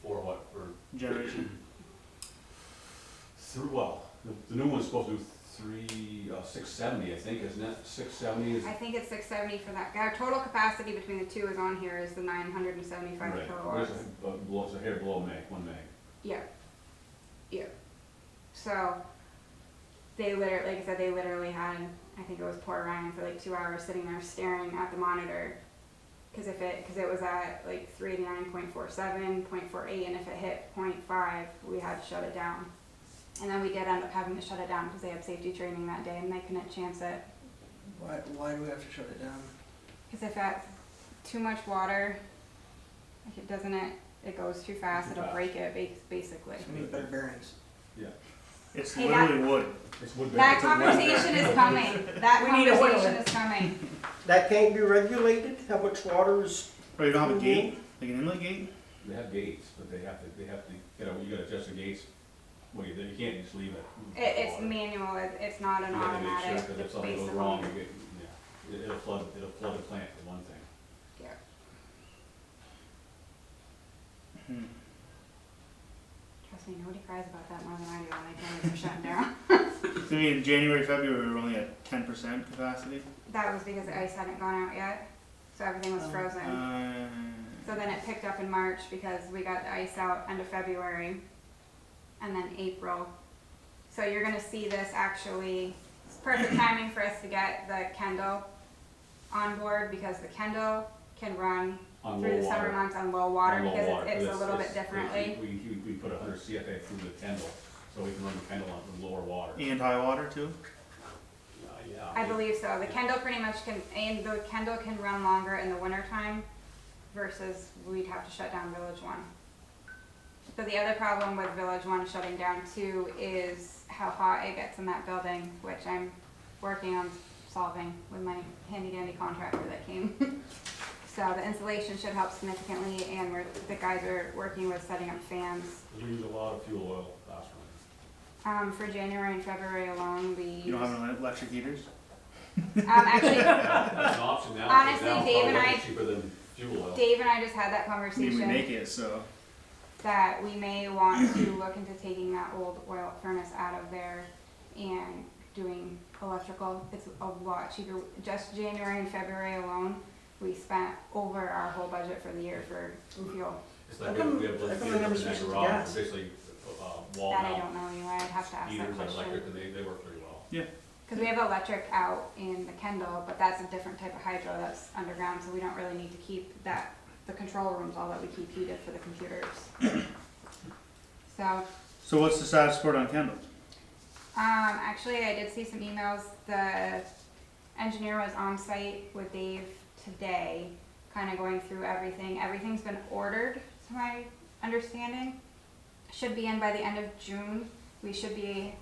For what? For Generation? well, the new one's supposed to do 670, I think, isn't it? 670 is. I think it's 670 for that. Our total capacity between the two is on here is the 975 Right. kilowatts. It's a hair below meg, 1 meg. Yeah. Yeah. So they literally, like I said, they literally had, I think it was poor Ryan for like 2 hours sitting there staring at the monitor. Cause it was at like 389.47, 0.48, and if it hit 0.5, we had to shut it down. And then we did end up having to shut it down because they had safety training that day and they couldn't chance it. why do we have to shut it down? Cause if that's too much water, like it goes too fast, Too it'll fast. break it basically. So we need better bearings. Yeah. It's Hey, literally wood. It's wood That bearing. conversation is coming. That We need a conversation oiler. is coming. That can't be regulated, how much water is, Oh, you don't have a gate? Like an inlet gate? They have gates, but they have to, you gotta adjust the gates. Well, you can't just leave it. It's Water. manual, it's not an You gotta make sure, automatic. cause if It's something goes basically- wrong, you get, yeah, it'll flood the plant for one thing. Yeah. Hmm. Trust me, nobody cries about that more than I do when they tell me they're shutting down. So I mean, January, February, we were only at 10% capacity? That was because the ice hadn't gone out yet, so everything was frozen. So then it picked up in March because we got the ice out end of February and then April. So you're gonna see this actually, it's perfect timing for us to get the Kendall on board because the Kendall can run On through low the summer water. months on low water On low because water, it's a 'cause little bit differently. We put 100 CFA through the Kendall, so we can run the Kendall on lower water. And high water too? Yeah. I believe so. The Kendall pretty much can, and the Kendall can run longer in the winter time versus we'd have to shut down Village One. But the other problem with Village One shutting down too is how hot it gets in that building, which I'm working on solving with my handy dandy contractor that came. So the insulation should help significantly and the guys are working with setting up fans. We use a lot of fuel oil last winter. For January and February alone, we You don't have any electric heaters? actually, That's an option now. 'cause Honestly, now Dave probably and I- it's cheaper than fuel oil. Dave and I just had that I mean, we conversation. make it, so. That we may want to look into taking that old oil furnace out of there and doing electrical. It's a lot cheaper. Just January and February alone, we spent over our whole budget for the year for fuel. It's like How come- we have how come they heaters never in that switched to garage, gas? basically, wall That I mount don't know, you know, I'd have to ask that heaters and electric, question. and they work pretty well. Yeah. Cause we have electric out in the Kendall, but that's a different type of hydro that's underground, so we don't really need to keep that, the control room's all that we keep heated for the computers. So what's the status report on Kendall? Actually, I did see some emails. The engineer was on site with Dave today, kind of going through everything. Everything's been ordered, to my understanding. Should be in by the end of June. We should be,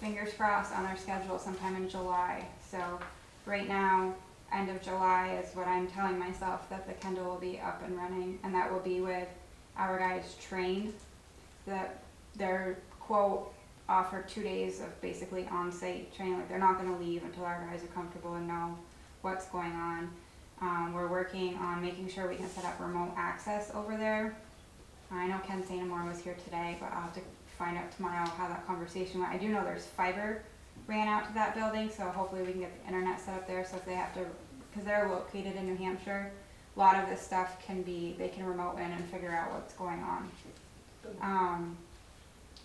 fingers crossed, on our schedule sometime in July. So right now, end of July is what I'm telling myself, that the Kendall will be up and running, and that will be with our guys trained. That their quote offered 2 days of basically on-site training. Like, they're not gonna leave until our guys are comfortable and know what's going on. We're working on making sure we can set up remote access over there. I know Ken Sanamore was here today, but I'll have to find out tomorrow how that conversation went. I do know there's fiber ran out to that building, so hopefully we can get the internet set up there, so if they have to, because they're located in New Hampshire, a lot of this stuff they can remote in and figure out what's going on.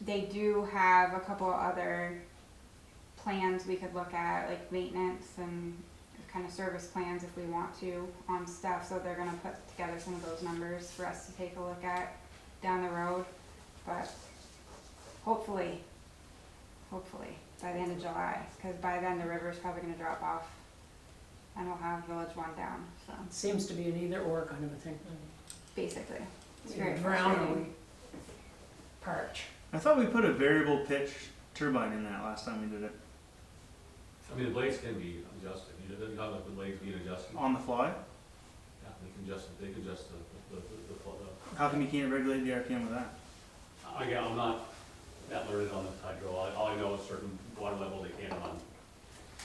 They do have a couple other plans we could look at, like maintenance and kind of service plans if we want to on stuff, so they're gonna put together some of those numbers for us to take a look at down the road, but hopefully by the end of July, because by then the river's probably gonna drop off and we'll have Village 1 down, so It seems to be an either or kind of a thing. basically, it's We very drown or frustrating. we parch. I thought we put a variable pitch turbine in that last time we did it. I mean, the blades can be adjusted, you know, the blades being adjusted. On the fly? Yeah, they can adjust the How come you can't regulate the RPM with that? Again, I'm not that learned on the hydro, all I know is certain water level they can't run.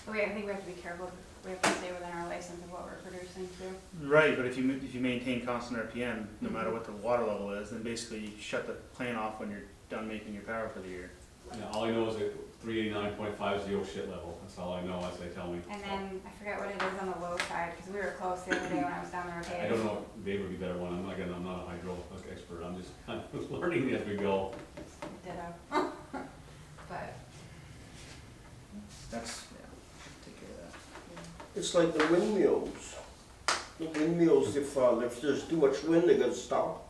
But I think we have to be careful, we have to stay within our license of what we're producing too. Right, but if you maintain constant RPM, no matter what the water level is, then basically you shut the plant off when you're done making your power for the year. Yeah, all I know is that 389.5 is the shit level, that's all I know as they tell me. And then, I forget what it is on the low side, because we were close the other day when I was down there. I don't know, Dave would be better one, I'm not a hydro expert, I'm just kind of learning as we go. Ditto. But, That's, yeah, take care of that. It's like the windmills. The windmills, if there's too much wind, they gotta stop.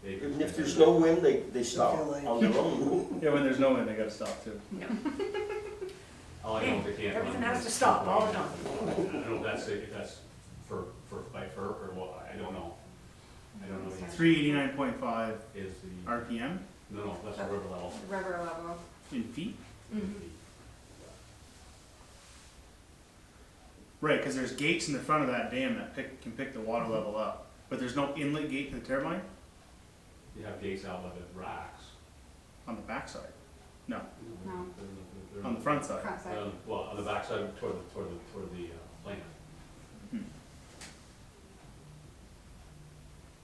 Even if there's no wind, they stop feel like- on their own. Yeah, when there's no wind, they gotta stop too. All I know is they can't run. Everything has to stop all the time. I don't know if that's by FERC or what, I don't know. I don't know the answer. 389.5 Is the, RPM no, that's the river level. river level. in feet? Mhm. Right, because there's gates in the front of that dam that can pick the water level up, but there's no inlet gate to the turbine You have gates out of the racks. on the backside. No, No. They're- on the front side. Front side. Well, on the backside toward the plant.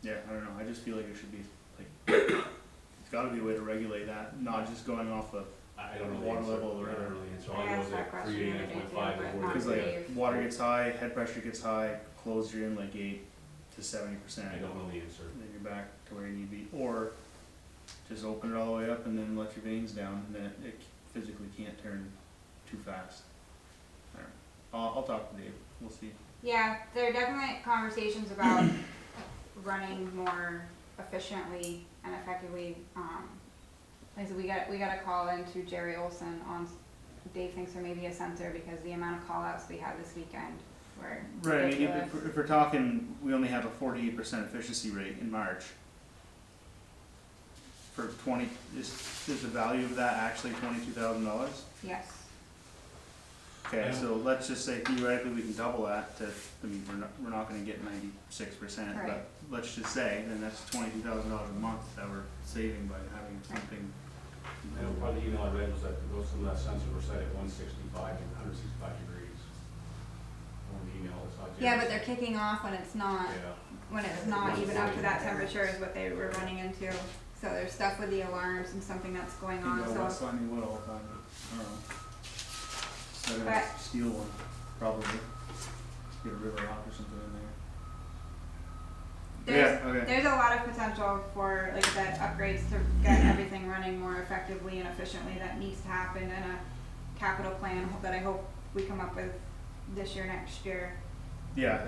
Yeah, I don't know. I just feel like it should be like it's got to be a way to regulate that, not just going off the I don't know the Water answer. level of the I don't river. know the answer. I All I know asked is that that question the other day too, 389.5 but is not where because they like Dave. water gets high, head pressure gets high, close your inlet gate to 70%. I don't know the answer. Then you're back to where you need to be, or just open it all the way up and then let your veins down, and then it physically can't turn too fast. I don't know. I'll talk to Dave. We'll see. Yeah, there are definitely conversations about running more efficiently and effectively. Like I said, we got a call into Jerry Olson on, Dave thinks there may be a sensor because the amount of call outs we had this weekend were Right, I mean, ridiculous. if we're talking, we only have a 48% efficiency rate in March. For 20, is the value of that actually $22,000? Yes, Okay, Yeah. so let's just say theoretically we can double that to, I mean, we're not gonna get 96%, Right. but let's just say, then that's $22,000 a month that we're saving by having something. And probably the email I read was that some of that sensor were set at 165 and 165 degrees. On the email, it's not. yeah, but they're kicking off when it's not, Yeah. even up to that temperature is what they were running into. So there's stuff with the alarms and something that's going You on, go so. West Lightning Wood all the time, I don't know. So I'm But- gonna steal one, probably. Get a river rock or something in there. There's, Yeah, okay. there's a lot of potential for, like I said, upgrades to get everything running more effectively and efficiently that needs to happen in a capital plan that I hope we come up with this year, next year. Yeah,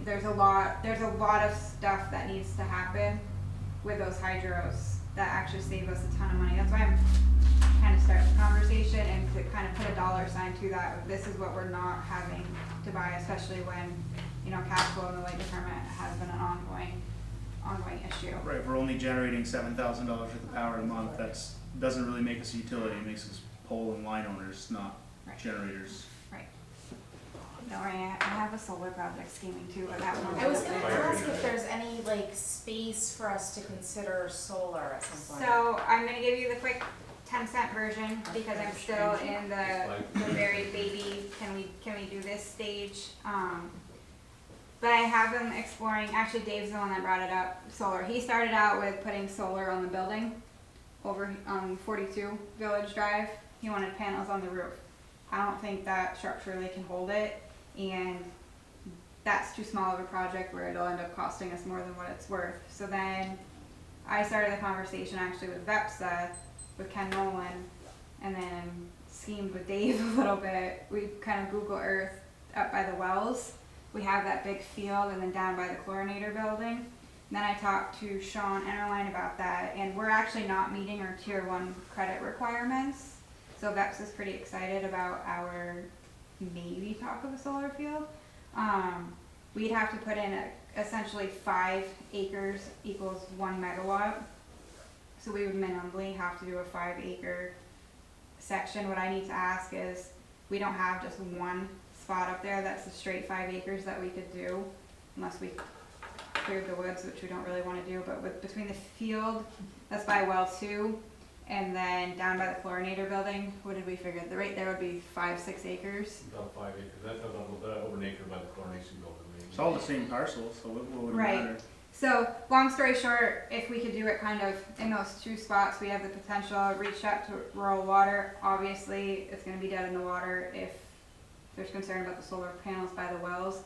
There's a lot of stuff that needs to happen with those hydros that actually save us a ton of money. That's why I'm kind of starting the conversation and to kind of put a dollar sign to that. This is what we're not having to buy, especially when, cash flow in the light department has been an ongoing issue. right, if we're only generating $7,000 worth of power a month, doesn't really make us a utility, it makes us pole and line owners, not Right. generators. Don't worry, I have a solar project scheming too, but that one. I was gonna ask if there's any like space for us to consider solar at some point. So I'm gonna give you the quick 10-cent version because I'm still in the very baby, can we do this stage. But I have been exploring, actually Dave's the one that brought it up, solar. He started out with putting solar on the building over on 42 Village Drive. He wanted panels on the roof. I don't think that structurally can hold it, and that's too small of a project where it'll end up costing us more than what it's worth. So then I started the conversation actually with VEPSA, with Ken Nolan, and then schemed with Dave a little bit. We kind of Google Earth up by the wells. We have that big field, and then down by the chlorinator building. And then I talked to Sean Enterline about that, and we're actually not meeting our tier 1 credit requirements. So VEPS is pretty excited about our maybe talk of a solar field. We'd have to put in essentially 5 acres equals 1 megawatt. So we would minimally have to do a 5-acre section. What I need to ask is, we don't have just one spot up there that's a straight 5 acres that we could do, unless we cleared the woods, which we don't really want to do. But with between the field that's by well 2 and then down by the chlorinator building, what did we figure? The rate there would be 5-6 acres. About 5 acres, that's about over an acre by the chlorination building. It's all the same parcel, so what would it Right. matter? So, long story short, if we could do it kind of in those 2 spots, we have the potential. Reach out to rural water. Obviously, it's going to be dead in the water if there's concern about the solar panels by the wells.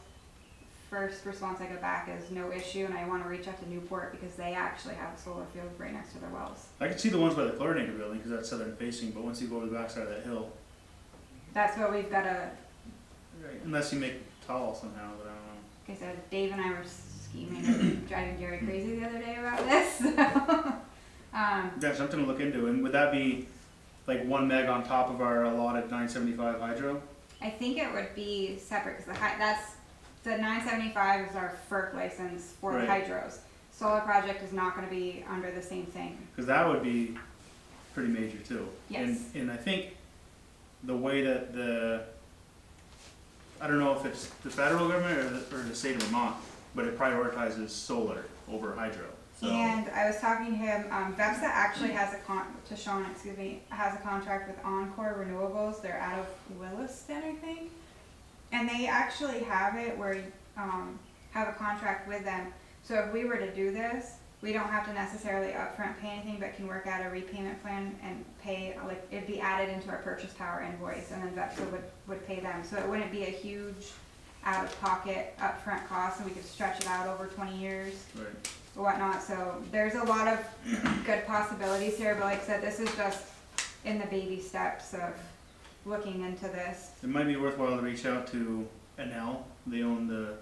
First response I got back is no issue, and I want to reach out to Newport because they actually have a solar field right next to their wells. I could see the ones by the chlorinator building, because that's southern facing, but once you go over the backside of that hill, That's what we've got to, unless you make it tall somehow, but I don't know. like I said, Dave and I were scheming and driving Gary crazy the other day about this. That's something to look into, and would that be like 1 meg on top of our allotted 975 hydro? I think it would be separate because the 975 is our FERC license for the Right. hydros. Solar project is not going to be under the same thing. Because that would be pretty major too. Yes. And I think the way that I don't know if it's the federal government or the state of Vermont, but it prioritizes solar over hydro. So And I was talking to him, VEPSA actually has has a contract with Encore Renewables. They're out of Williston, I think. And they actually have it where, have a contract with them. So if we were to do this, we don't have to necessarily upfront pay anything, but can work out a repayment plan and pay, like, it'd be added into our purchase power invoice, and then VEPSA would pay them. So it wouldn't be a huge out-of-pocket upfront cost, and we could stretch it out over 20 years. right. Or whatnot. So there's a lot of good possibilities here, but like I said, this is just in the baby steps of looking into this. It might be worthwhile to reach out to NL. They own the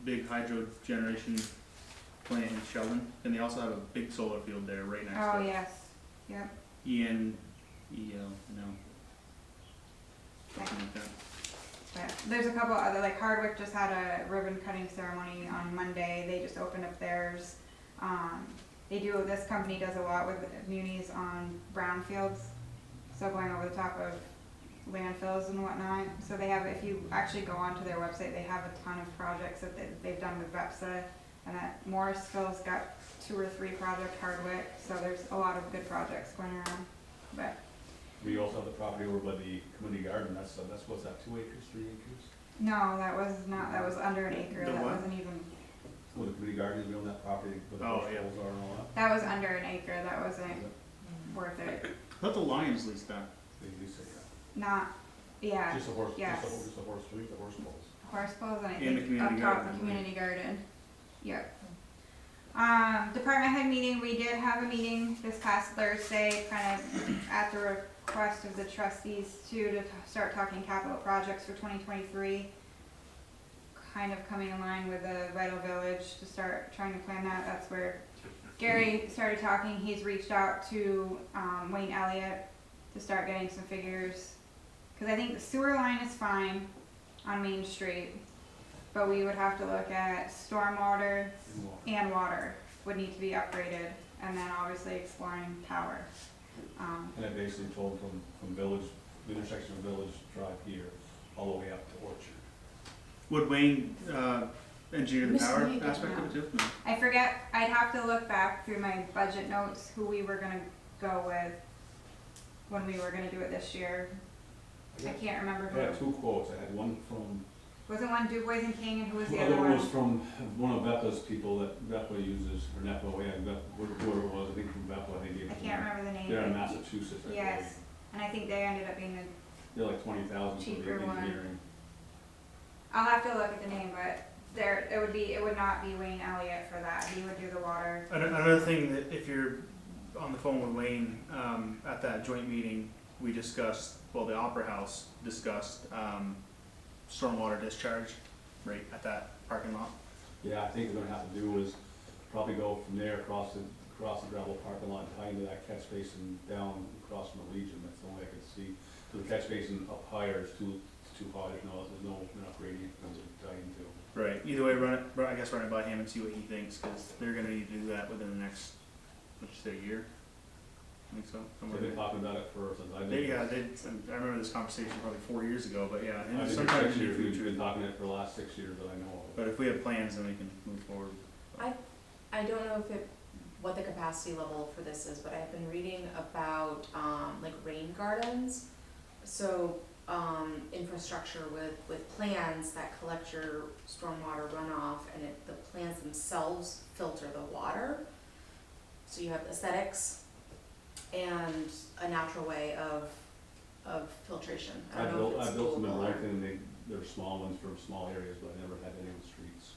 big hydro generation plant in Sheldon, and they also have a big solar field there right next Oh to it. yes, yep. ENEL, no. Something like that. But there's a couple other, like Hardwick just had a ribbon cutting ceremony on Monday. They just opened up theirs. This company does a lot with munis on brownfields, so going over the top of landfills and whatnot. So they have, if you actually go onto their website, they have a ton of projects that they've done with VEPSA, and that Morrisville's got 2 or 3 projects, Hardwick, so there's a lot of good projects going around. But We also have the property over by the community garden, that's what's that, 2 acres, 3 acres? no, that was not, that was under an acre, The that what? wasn't even, Well, the community garden, we own that property where the Oh, horse yeah. holes are and all that. that was under an acre, that wasn't worth it. I thought the Lions leased that. They do say that. Not, yeah, Just a horse, yes. just a horse street, the horse holes. horse balls, and I And the think up community top, garden, I the believe. community garden. Yep. Department head meeting, we did have a meeting this past Thursday, kind of at the request of the trustees to start talking capital projects for 2023. Kind of coming in line with the Vital Village to start trying to plan that. That's where Gary started talking. He's reached out to Wayne Elliott to start getting some figures. Because I think the sewer line is fine on Main Street, but we would have to look at stormwater and water would need to be upgraded, and then obviously exploring power. And I basically told them from Village, the intersection of Village Drive here, all the way up to Orchard. Would Wayne engineer the power Misleading aspect of it too? No. I forget, I'd have to look back through my budget notes who we were gonna go with when we were gonna do it this year. I can't remember I had who. 2 quotes, I had one from Wasn't one Du Bois and King, and who was the The other other one one? was from one of Beppa's people that Beppa uses, or Nepa, yeah, whoever it was, I think from Beppa, I think. I can't remember the name. They're in but- Massachusetts, I believe. Yes, and I think they ended up being the, They're like 20,000 for Cheaper the one. engineering. I'll have to look at the name, but there, it would not be Wayne Elliott for that, he would do the water. Another thing that if you're on the phone with Wayne, at that joint meeting, we discussed, well, the Opera House discussed, stormwater discharge right at that parking lot. Yeah, I think what we're gonna have to do is probably go from there across the gravel parking lot and tie into that catch basin down across from the Legion. That's the only I could see. So the catch basin up higher is too high, there's no enough gradient for them to tie into. Right, either way, I guess run it by him and see what he thinks, cause they're gonna need to do that within the next, what'd you say, year? I think so, somewhere They've been there. talking about it for, since I've They, been. I remember this conversation probably 4 years ago, but yeah, I've been sometime in 6 the near years, we've future. been talking it for the last 6 years that I know of. But if we have plans, then we can move forward. I don't know what the capacity level for this is, but I've been reading about, like rain gardens. So, infrastructure with plants that collect your stormwater runoff, and the plants themselves filter the water. So you have aesthetics and a natural way of filtration. I don't know if it's I built some in doable or- Burlington, and they're small ones for small areas, but I never had any on the streets.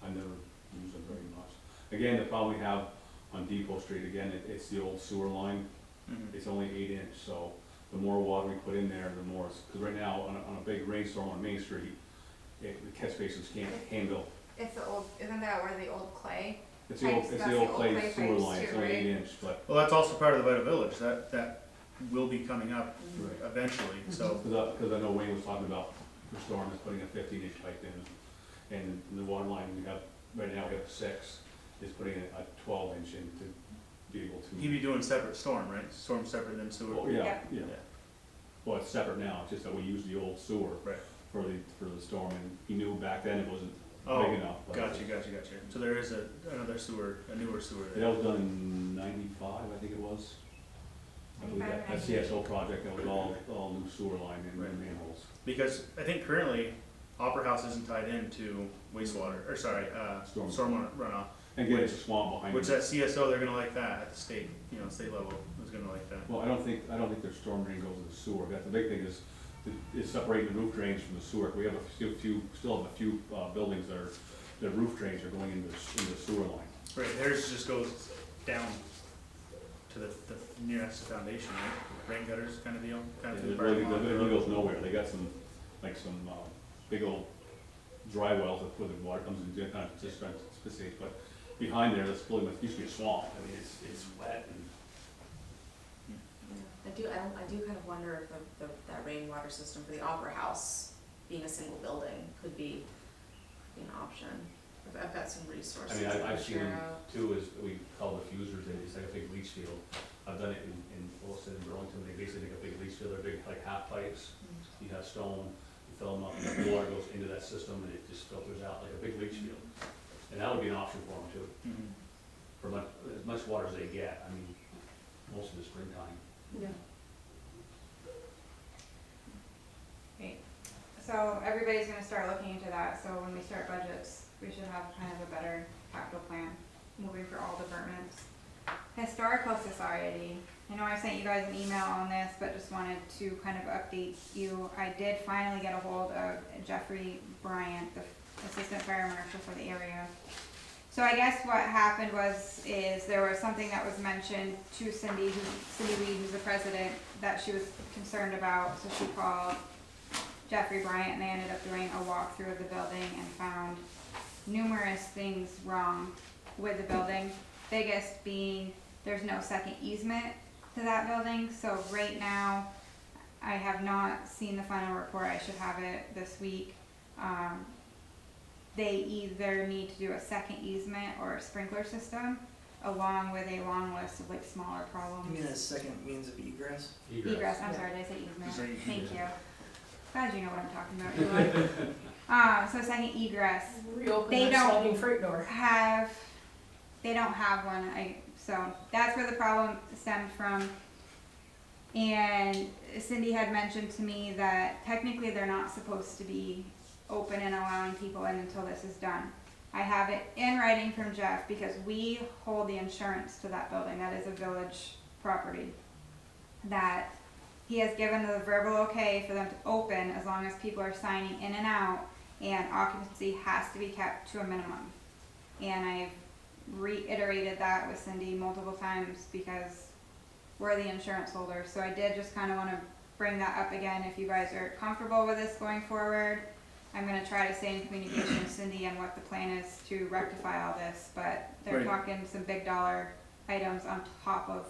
I never used them very much. Again, the problem we have on Depot Street, again, it's the old sewer line. Mhm. It's only 8 inch, so the more water we put in there, the more, because right now, on a big rainstorm on Main Street, the catch basins can't handle. It's the old, isn't that where the old clay? It's the old, Pipes, it's that's the the old old clay clay sewer pipes line, it's too, only right? 8 inch, but, Well, that's also part of the Vita Village, that will be coming up right. eventually, so. Because I know Wayne was talking about the storm is putting a 15 inch pipe in, and the water line we have, right now we have 6, is putting a 12 inch in to be able to. He'd be doing separate storm, right? Storm separate than sewer. Oh, yeah, Yep. yeah. Well, it's separate now, it's just that we use the old sewer Right. for the storm, and he knew back then it wasn't Oh, big enough. but gotcha. So there is another sewer, a newer sewer there. That was done in 95, I think it was. I believe that 95, CSO project, that was all new sewer line and Right. manholes. Because I think currently, Opera House isn't tied into wastewater, or sorry, storm runoff. And again, it's a swamp behind it. Which at CSO, they're gonna like that, at the state, state level, is gonna like that. Well, I don't think their storm drain goes to the sewer. That's the big thing is separating the roof drains from the sewer. We have still have a few buildings that their roof drains are going into the sewer line. Right, theirs just goes down to the nearest foundation, right? Rain gutters kind of deal, kind of. It really goes nowhere. They got some big old dry wells where the water comes in, kind of just trying to specific, but behind there, that's really, used to be a swamp. I mean, it's wet and. I do kind of wonder if that rainwater system for the Opera House, being a single building, could be an option. I've got some resources. I mean, I can I've seen share them out. too, is we call diffusers, it's like a big leach field. I've done it in Wilson and Burlington, they basically make a big leach field, they're big, like half pipes. You have stone, you fill them up, and the water goes into that system, and it just filters out like a big leach field. And that would be an option for them too, Mhm. for as much water as they get, I mean, most of the springtime. Yeah. So everybody's gonna start looking into that, so when we start budgets, we should have kind of a better capital plan moving for all departments. Historical Society, I know I sent you guys an email on this, but just wanted to kind of update you. I did finally get a hold of Jeffrey Bryant, the Assistant Fire Marshal for the area. So I guess what happened is there was something that was mentioned to Cindy Lee, who's the president, that she was concerned about, so she called Jeffrey Bryant, and they ended up doing a walkthrough of the building and found numerous things wrong with the building. Biggest being there's no second easement to that building, so right now I have not seen the final report. I should have it this week. They either need to do a second easement or a sprinkler system, along with a long list of like smaller problems. You mean a second means of egress? Egress, I'm Yeah. sorry, did I say easement? Sorry. Thank you. Glad you know what I'm talking about, Eli. So second egress, Reopen They that don't- sliding freight door. they don't have one, so that's where the problem stemmed from. And Cindy had mentioned to me that technically they're not supposed to be open and allowing people in until this is done. I have it in writing from Jeff because we hold the insurance to that building. That is a village property. That he has given the verbal okay for them to open as long as people are signing in and out, and occupancy has to be kept to a minimum. And I've reiterated that with Cindy multiple times because we're the insurance holders. So I did just kind of want to bring that up again. If you guys are comfortable with this going forward, I'm going to try to stay in communication with Cindy on what the plan is to rectify all this. But they're Right. talking some big dollar items on top of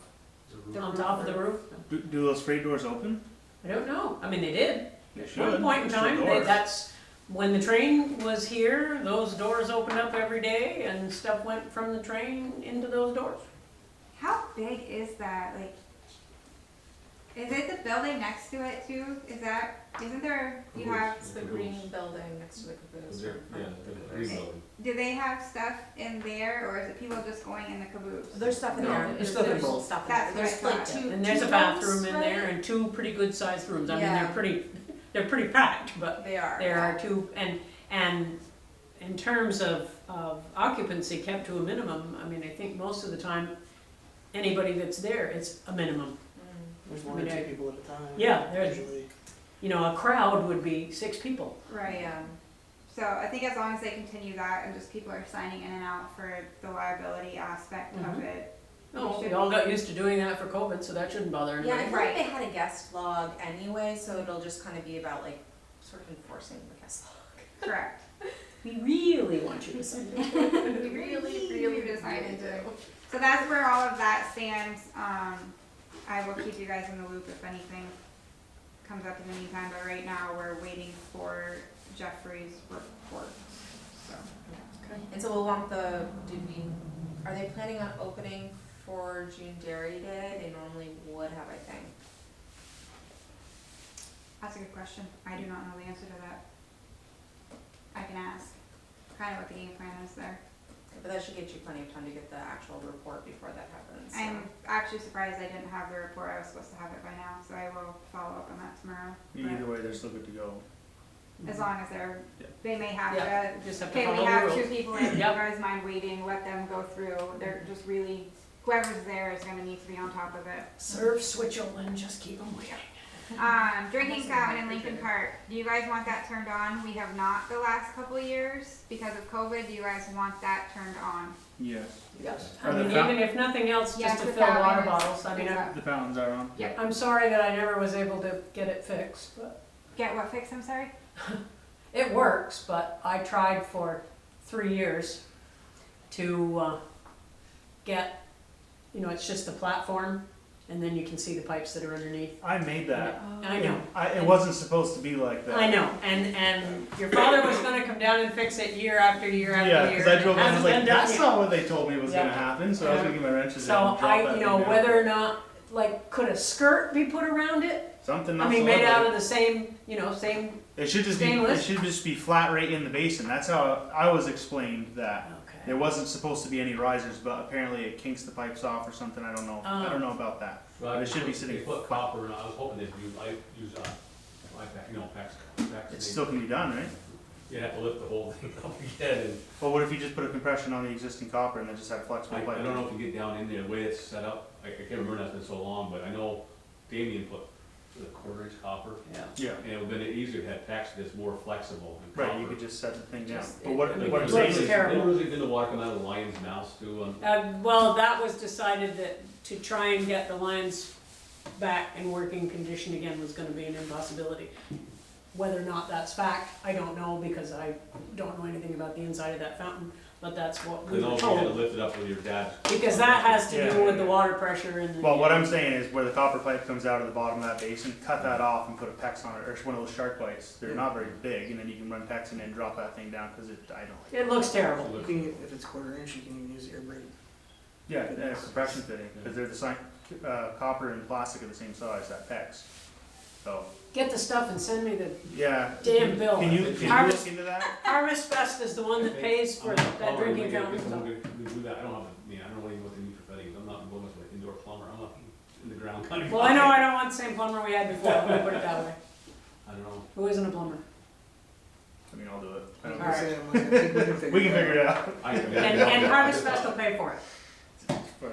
the On roof. top of the roof? Do those freight doors open? I don't know. I mean, they did. They At should. one point in They're time, doors. that's, when the train was here, those doors opened up every day and stuff went from the train into those doors. How big is that? Like, is it the building next to it too? Isn't there, you have, It's the green building next to the caboose. or in Yeah, front of the the caboose. green building. do they have stuff in there, or is it people just going in the caboose? There's stuff in No, there. there's stuff in There's both. stuff in That's there. what There's I like thought. two. And there's a two bathroom rooms, in right? there and two pretty good sized rooms. I mean, Yeah. they're pretty packed, but They are. there are two, and in terms of occupancy kept to a minimum, I mean, I think most of the time, anybody that's there, it's a minimum. There's I one or mean, two I- people at a time. Yeah, there's- Usually. You know, a crowd would be 6 people. Right. Yeah. So I think as long as they continue that and just people are signing in and out for the liability aspect of Mhm. it. No, should we all be- got used to doing that for COVID, so that shouldn't bother Yeah, I anybody. feel like Right. they had a guest log anyway, so it'll just kind of be about like sort of enforcing the guest log. Correct. We really want you to sign it. We really decided do. So that's where all of that stands. I will keep you guys in the loop if anything comes up in the meantime, but right now we're waiting for Jeffrey's report, so. And so we'll want are they planning on opening for June Dairy Day? They normally would have, I think. That's a good question. I do not know the answer to that. I can ask, kind of what the game plan is there. But that should get you plenty of time to get the actual report before that happens. so. I'm actually surprised I didn't have the report. I was supposed to have it by now, so I will follow up on that tomorrow. Either way, they're still good to go. As long as Yeah. they may have Yeah, to, just have to okay, we follow the have rules. 2 people in, you Yep. guys mind waiting, let them go through. They're just really, whoever's there is gonna need to be on top of it. Serve Switzerland, just keep them waiting. Drinking fountain in Lincoln Park, do you guys want that turned on? We have not the last couple of years because of COVID. Do you guys want that turned on? Yes. Yes. Are I the mean, fou- even if nothing else, Yes, just to the fill water fountain is- bottles. I mean, The fountains are on. I'm sorry that I never was able to get it fixed, but Get what fixed, I'm sorry? it works, but I tried for 3 years to get, you know, it's just the platform, and then you can see the pipes that are underneath. I made that. I know. It wasn't supposed to be like that. I know, and your father was gonna come down and fix it year after year after Yeah, year. because I and drove it in and I was hasn't like, been done that's yet. not what they told me was Yeah. gonna happen, so I was Yeah. gonna get my wrenches in So and drop that you thing know, down. whether or not, like, could a skirt be put around it? Something I not mean, so made out ugly. of the same, you know, same, It should just stainless? be flat right in the basin. That's how I was explained that. There okay. wasn't supposed to be any risers, but apparently it kinks the pipes off or something, I don't know. I Oh. don't know about that. Well, It should be sitting They put copper, and I was hoping they'd use, PEX. It still can be done, right? You'd have to lift the whole thing up again, and Well, what if you just put a compression on the existing copper and then just had flexible I pipe? don't know if you get down in there, the way it's set up, I can't remember, that's been so long, but I know Damien put the 1/4 inch copper, Yeah. Yeah, and it would've been easier to have PEX that's more flexible and right, you copper. could just set the thing down. Just- But what it I'm looks saying is, terrible. Didn't the water come out of the lion's mouth too? Well, that was decided that to try and get the lines back in working condition again was gonna be an impossibility. Whether or not that's fact, I don't know, because I don't know anything about the inside of that fountain, but that's what we You know, were if you had to told. lift it up with your dad's. Because that has to do Yeah. with the water pressure and the. well, what I'm saying is where the copper pipe comes out of the bottom of that basin, cut that off and put a PEX on it, or one of those shark bites. They're not very big, and then you can run PEX in and drop that thing down, cause I don't like it. It looks terrible. You can, if it's 1/4 inch, you can even use air brake. Yeah, and a compression fitting, because they're the same, copper and plastic are the same size, that PEX. So, Get the stuff and send me the yeah. damn bill. Can you Harvest- look into that? Harvest Fest is the one that pays for that drinking fountain. We do that, I don't know even what they need for fittings, I'm not going with like indoor plumber, I'm not in the ground kind of. Well, I know I don't want the same plumber we had before, let me put it that way. I don't know. Who isn't a plumber? I mean, I'm Alright. saying, like, I think we can figure We can figure it out. And Harvest Fest will pay for it.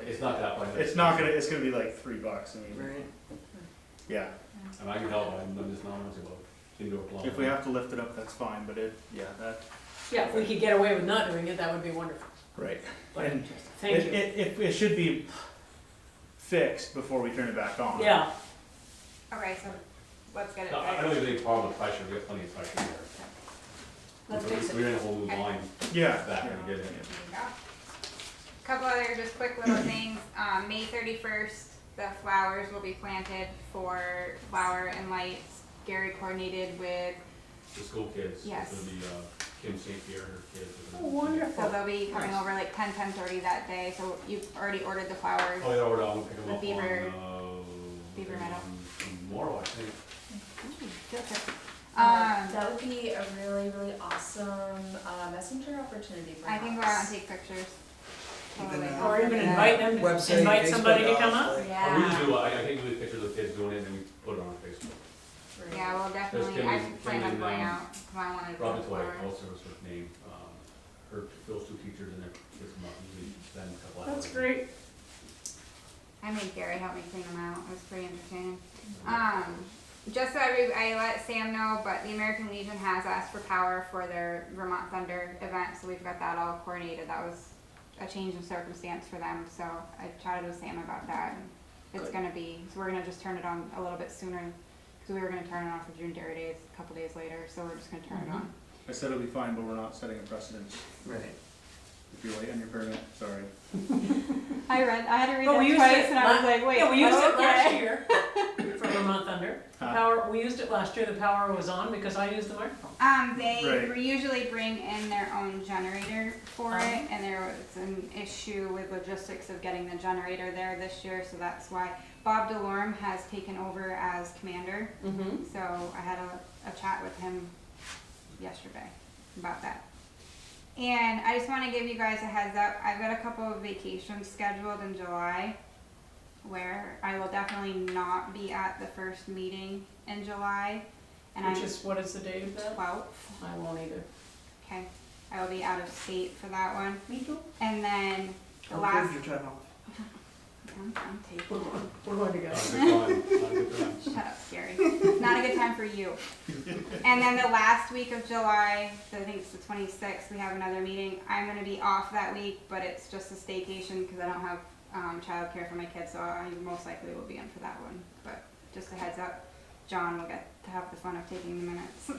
It's not that much. It's not gonna, it's gonna be like $3, I mean, Right. yeah. And I can help, I'm just not much about indoor plumbing. If we have to lift it up, that's fine, but that. Yeah, if we could get away with not doing it, that would be wonderful. Right. But, And thank you. it should be fixed before we turn it back on. Yeah, Okay, so let's get it No, I fixed. don't think there's a problem with pressure, we have plenty of pressure there. let's fix it. We're in a whole new line Yeah. back yeah. when we did it. There you go. Couple other just quick little things, May 31st, the flowers will be planted for Flower and Lights. Gary coordinated with, The school kids, Yes. it's gonna be, Kim St. Pierre, her kids. Oh, wonderful. so they'll be coming Nice. over like 10:30 that day, so you've already ordered the flowers. Oh, yeah, we're down, pick them The up Beaver- on, Beaver Meadow. Tomorrow, I think. That would be a really, really awesome, messenger opportunity for I can go out and take pictures. Even, Totally. Or even Yeah. invite them, Website, invite somebody to Facebook come off, up. like- I Yeah. usually do, I take really pictures of kids doing it, and then we put it on Facebook. Yeah, well, definitely, Kim I and- plan Kim on and, going out, cause I wanted to. Robin Toy, flowers. also was her name, those two teachers in there, kids come up, usually spend a couple hours. That's great. I made Gary help me clean them out, it was pretty entertaining. Just so I let Sam know, but the American Legion has asked for power for their Vermont Thunder event, so we've got that all coordinated. That was a change in circumstance for them, so I chatted with Sam about that. It's Good. gonna be, so we're gonna just turn it on a little bit sooner, because we were gonna turn it on for June Dairy Days a couple days later, so we're just gonna turn it on. I said it'll be fine, but we're not setting a precedent. Right. If you're late on your permit, sorry. I had to read But we that used twice, it and I was la- like, wait, Yeah, we used it last okay. year for Vermont Thunder. The Huh. power, we used it last year, the power was on because I used the microphone. They Right. usually bring in their own generator for Uh-huh. it, and there was an issue with logistics of getting the generator there this year, so that's why Bob DeLorme has taken over as commander. Mm-hmm. So I had a chat with him yesterday about that. And I just want to give you guys a heads up. I've got a couple of vacations scheduled in July where I will definitely not be at the first meeting in July. And Which I'm is, what is the date of that? 12th. I won't either. Okay. I will be out of state for that one. Me too. And then the How last. good is your time off? I'm taking one. We're going to go. Not a good time, not a good time. Shut up, Gary. Not a good time for you. And then the last week of July, I think it's the 26th, we have another meeting. I'm gonna be off that week, but it's just a staycation because I don't have childcare for my kids, so I most likely will be in for that one. But just a heads up, John will get to have the fun of taking the minutes.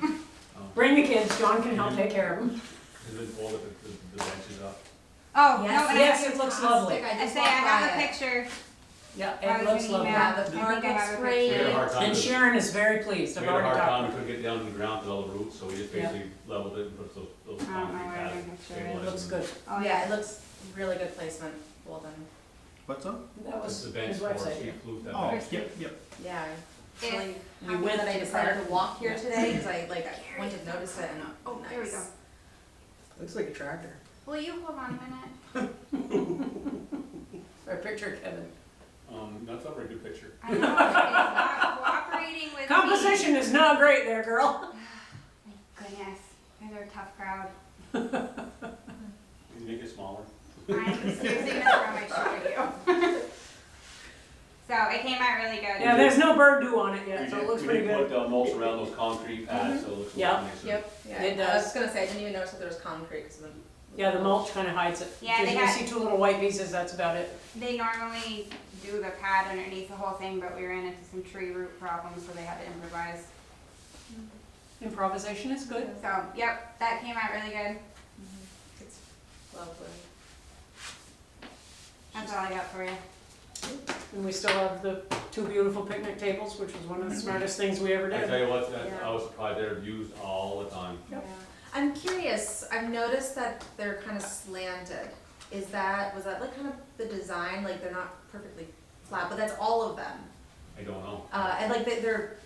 Bring the kids, John can help take care of them. Has it all the benches up? Oh, Yes, no, and yes, it looks lovely. I say I have a picture. Yeah, I it was looks gonna lovely. email. Yeah, the I think park I have looks a great. We had a hard time. And Sharon is very pleased, We I've had a already hard talked time, to we her. couldn't get down to the ground with all the roots, so we just Yeah. basically leveled it and put those Oh, concrete my pads. word, I'm sure. It looks good. Oh, Yeah, it looks really good placement, well done. What's up? That It's was the bench his for website. sheet flute that Oh, bench. yep, yep. Yeah, If- I'm really We happy went that I to the decided park. to walk here Yeah. today, cause I went to notice it and, oh, nice. There we go. Looks like a tractor. Will you hold on a minute? For a picture, Kevin. That's not a very good picture. I know, it's not cooperating with me. Composition is not great there, girl. My goodness, you guys are a tough crowd. Can you make it smaller? I'm seriously gonna throw my shoe at you. So it came out really good. Yeah, there's no bird dew on it yet, so it looks pretty We good. did put mulch around those concrete pads, so it looks a Yeah. lot nicer. Yep, yeah. It I does. was gonna say, I didn't even notice that there was concrete, cause then. Yeah, the mulch kinda hides it. Yeah, they You got- see two little white pieces, that's about it. They normally do the pad underneath the whole thing, but we ran into some tree root problems, so they had to improvise. Improvisation is good. So, yep, that came out really good. It's lovely. That's all I got for you. And we still have the two beautiful picnic tables, which was one of the smartest things we ever I did. tell you what, Yeah. I was surprised they're used all the time. Yep. Yeah. I'm curious, I've noticed that they're kind of slanted. Was that like kind of the design, like they're not perfectly flat, but that's all of them? I don't know. And like they're,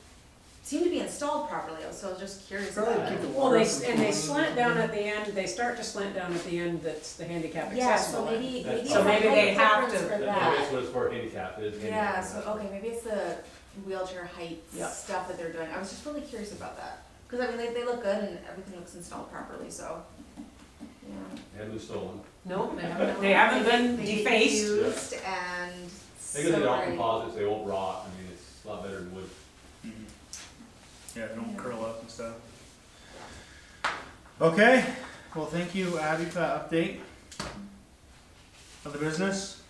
seem to be installed properly, so I was just curious Probably about to keep it. the Well, water they, from and they flowing. slant down at the end, they start to slant down at the end that's the handicap Yeah, so accessible. end. maybe, That's maybe So it's a maybe height they have difference to- for That that. is what it's for, handicap, it is Yeah, handicap. so, okay, maybe it's the wheelchair height Yeah. stuff that they're doing. I was just really curious about that. Cause I mean, they look good and everything looks installed properly, so, yeah. They haven't been stolen. No, they haven't been They get defaced. used and Because they're all so composites, they won't rot, I mean, it's a lot better than wood. Yeah, they don't Yeah. curl up and stuff. Okay, well, thank you, Abby, for that update. Other business?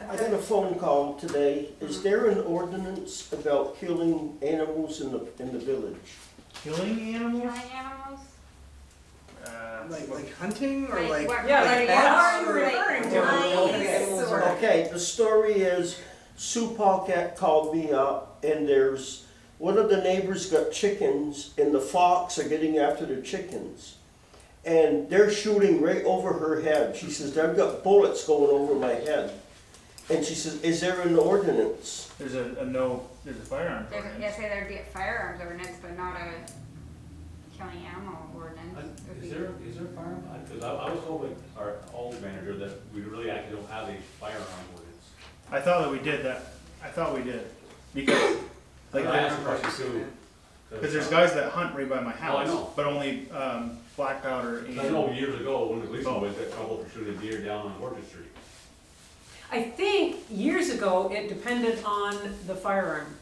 I got a phone call today. Is there an ordinance about killing animals in the village? Killing animals? Killing animals? Like hunting or like? what- Yeah, like what are you dogs or, referring to? Nice. Or- Okay, the story is Sue Paquette called me up and there's, one of the neighbors got chickens and the fox are getting after the chickens. And they're shooting right over her head. She says, I've got bullets going over my head. And she says, is there an ordinance? There's a firearm There's, ordinance. yeah, say there'd be a firearms ordinance, but not a killing animal ordinance. Would Is be- there a firearm? Because I was told by our old manager that we really actually don't have a firearm ordinance. I thought that we did that. I thought we did. Because, like, I asked the question too. because there's guys that hunt right by my house. Oh, I know. But only, black powder and. I know years ago, when the police went, got trouble for shooting a deer down on Orchard Street. I think years ago, it depended on the firearm.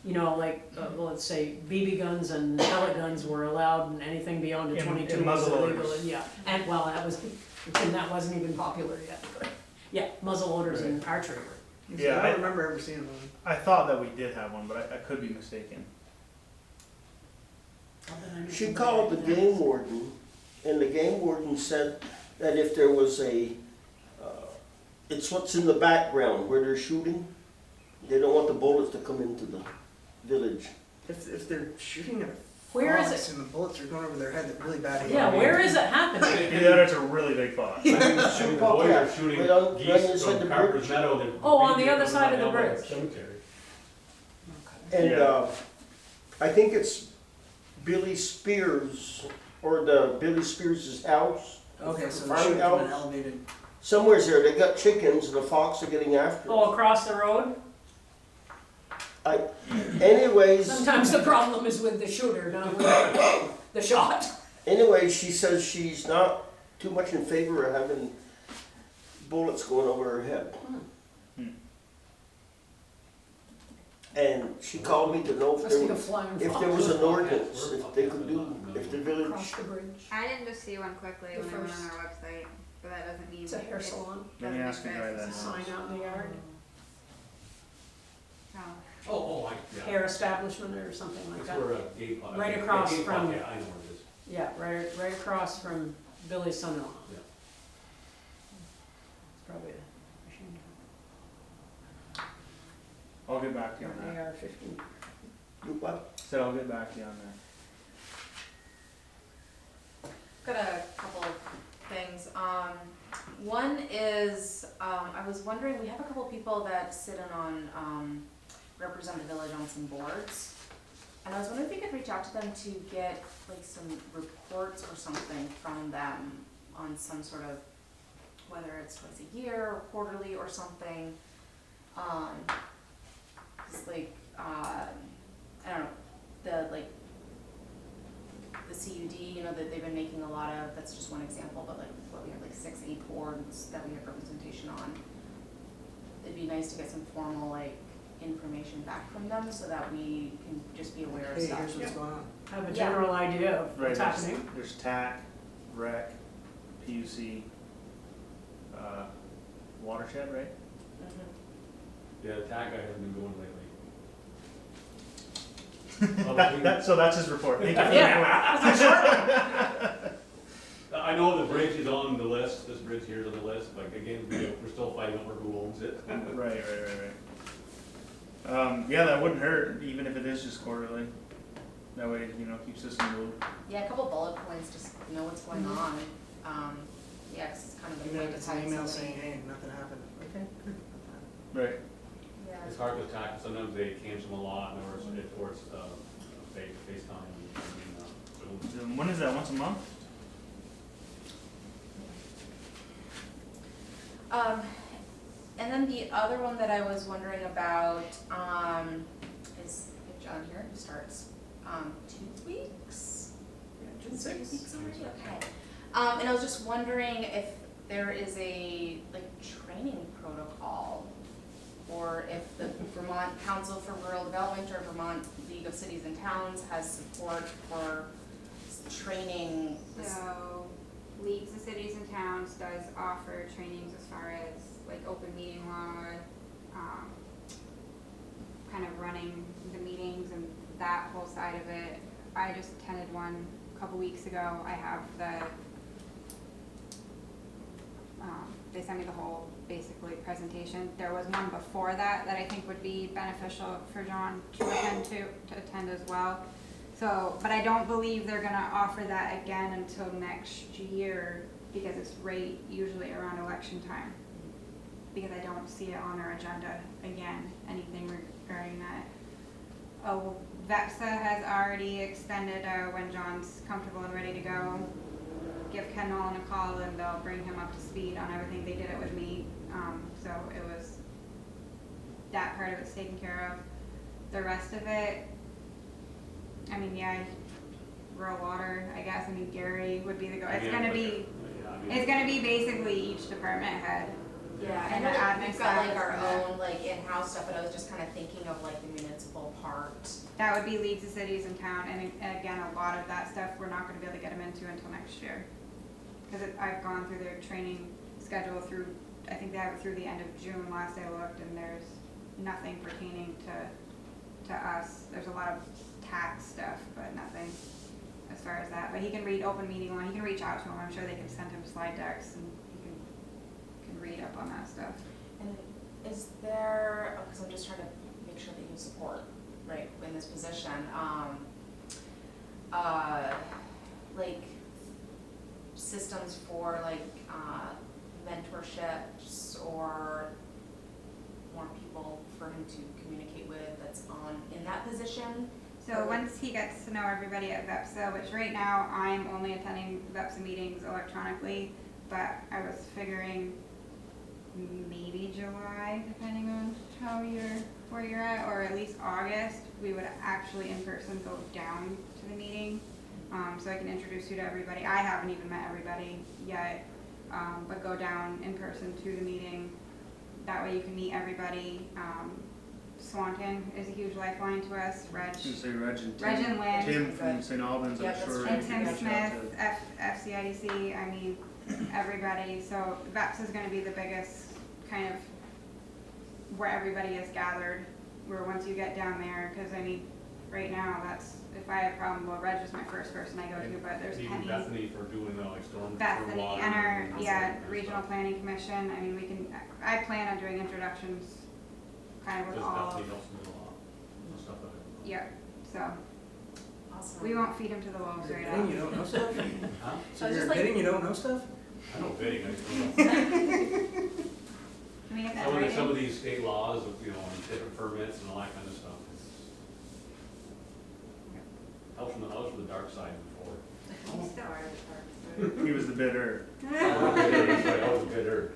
You know, like, well, let's say BB guns and pellet guns were allowed and anything beyond a And 22 was muzzle illegal. loaders. And yeah, and well, that wasn't even popular yet. But yeah, muzzle loaders and archery were. Yeah, I I- don't remember ever seeing one. I thought that we did have one, but I could be mistaken. She called the game warden, and the game warden said that if there was it's what's in the background where they're shooting. They don't want the bullets to come into the village. If they're shooting at a Where is fox and the bullets are going over their head, they're really bad. Yeah, where is it happening? Either that or it's a really big fox. I mean, the boys are shooting Right on the other geese side of from the Carper's bridge. Meadow. they're Oh, on beating the other them side of the down by bridge. Cemetery. And Yeah. I think it's Billy Spears, or the Billy Spears' house. Okay, so they're Farm shooting from an house. elevated. Somewhere's there, they got chickens and the fox are getting after them. Oh, across the road? Anyways, Sometimes the problem is with the shooter, not with the shot. she says she's not too much in favor of having bullets going over her head. And she called me to know if Must be a there flying if fox. there was an ordinance, if they could do, if the village. Across the bridge. I didn't just see one quickly The when I went first. on our website, but that doesn't mean. It's a hair it salon. Let me doesn't ask the guy exist. that. Sign out in the yard. Oh. Oh, yeah. Hair establishment or something like That's that. where Gay Pot. Right across Gay Pot, from- Yeah, I know where it is. Yeah, right across from Billy's son-in-law. Yeah. It's probably a machine I'll get back to you on gun. that. AR-15. You what? Said I'll get back to you on that. Got a couple of things. One is, I was wondering, we have a couple of people that sit in on, represent the village on some boards. And I was wondering if you could reach out to them to get like some reports or something from them on some sort of, whether it's twice a year or quarterly or something. 'Cause like, I don't know, the CUD, you know, that they've been making a lot of, that's just one example, but like, what, we have like 6-8 boards that we have representation on. It'd be nice to get some formal like information back from them so that we can just be aware of Hey, stuff. here's what's going on. Have a Yeah. general idea of Right, what's happening. there's TAC, REC, PUC, watershed, right? Mhm. Yeah, the tag guy hasn't been going lately. So that's his report. Thank you for the report. I know the bridge is on the list, this bridge here is on the list, but again, we're still fighting over who owns it. Right. Yeah, that wouldn't hurt, even if it is just quarterly. That way, keeps us in the loop. Yeah, a couple bullet points, just know what's going on. Yeah, 'cause it's kind of the Even point if of it's an time email somebody. saying, hey, nothing happened. Okay. Right. Yeah. It's hard to attack, sometimes they cancel a lot, or it's FaceTime, Zoom. When is that, once a month? And then the other one that I was wondering about, is if John here, who starts. 2 weeks? June 2 6th. weeks already, okay. And I was just wondering if there is a, like, training protocol, or if the Vermont Council for Rural Development or Vermont League of Cities and Towns has support for training this. So, Leagues of Cities and Towns does offer trainings as far as like open meeting law, kind of running the meetings and that whole side of it. I just attended one a couple weeks ago. I have they sent me the whole basically presentation. There was one before that I think would be beneficial for John to attend as well. So, but I don't believe they're gonna offer that again until next year, because it's right usually around election time. Because I don't see it on our agenda again, anything regarding that. Oh, VEPSA has already extended when John's comfortable and ready to go. Give Ken Nolan a call and they'll bring him up to speed on everything. They did it with me, so it was, that part of it's taken care of. The rest of it, I mean, yeah, rural water, I guess. I mean, Gary would be the go. It's gonna be, it's gonna be basically each department head. Yeah, I And know the that admin we've got like staff our is there. own like in-house stuff, but I was just kind of thinking of like the municipal part. That would be Leagues of Cities and Town, and again, a lot of that stuff, we're not gonna be able to get them into until next year. Cause I've gone through their training schedule through, I think they have it through the end of June, last I looked, and there's nothing pertaining to us. There's a lot of tax stuff, but nothing as far as that. But he can read open meeting law, he can reach out to him, I'm sure they can send him slide decks, and he can read up on that stuff. And is there, because I'm just trying to make sure that you support, right, in this position, like systems for like mentorships or more people for him to communicate with that's on in that position? So once he gets to know everybody at VEPSA, which right now I'm only attending VEPSA meetings electronically, but I was figuring maybe July, depending on where you're at, or at least August, we would actually in person go down to the meeting, so I can introduce you to everybody. I haven't even met everybody yet, but go down in person to the meeting. That way you can meet everybody. Swanton is a huge lifeline to us. I was gonna say Reg and Tim. Reg and Lynn. Tim from St. Albans, Yeah, I'm that's sure. true. And you Tim can reach out Smith, to. FCIDC, I mean, everybody. So VEPS is gonna be the biggest kind of where everybody is gathered, where once you get down there, cause I mean, right now, that's, if I have a problem, well, Reg is my first person I go to, but there's Even Penny. Bethany for doing like storm Bethany water and our, and yeah, stuff. regional planning commission, I mean, we can, I plan on doing introductions kind of with Just all, Bethany helps me a lot, and stuff like that. yeah, so, Awesome. we won't feed them to the wolves You're right bidding, you now. don't know stuff? Huh? So I was you're just like- bidding, you don't know stuff? I know bidding, I just don't know. Can we get that Some of writing? these state laws, of, you know, and different permits and all that kind of stuff. Help from the dark side before. You still are the first, He was the bidder. I was a bidder.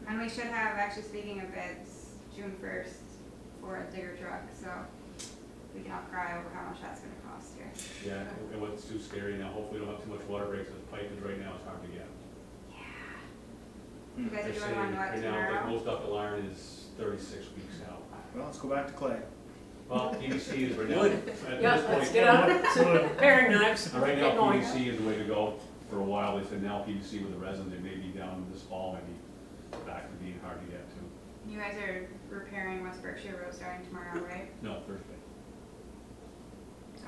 And we should have, actually speaking of bids, June 1st for a digger truck, so we can all cry over how much that's gonna cost here. Yeah, and what's too scary now, hopefully we don't have too much water breaks, the pipe is right now, it's hard to get. You guys are They're doing one, saying what, right now, like tomorrow? most ductile iron is 36 weeks out. Well, let's go back to Clay. Well, PVC is right now, Wood. at this let's point. get out. Paring knives. Right Get now, going. PVC is the way to go. For a while, they said now PVC with the resin, they may be down this fall, maybe back to being hard to get to. You guys are repairing West Berkshire Road starting tomorrow, right? No, Thursday.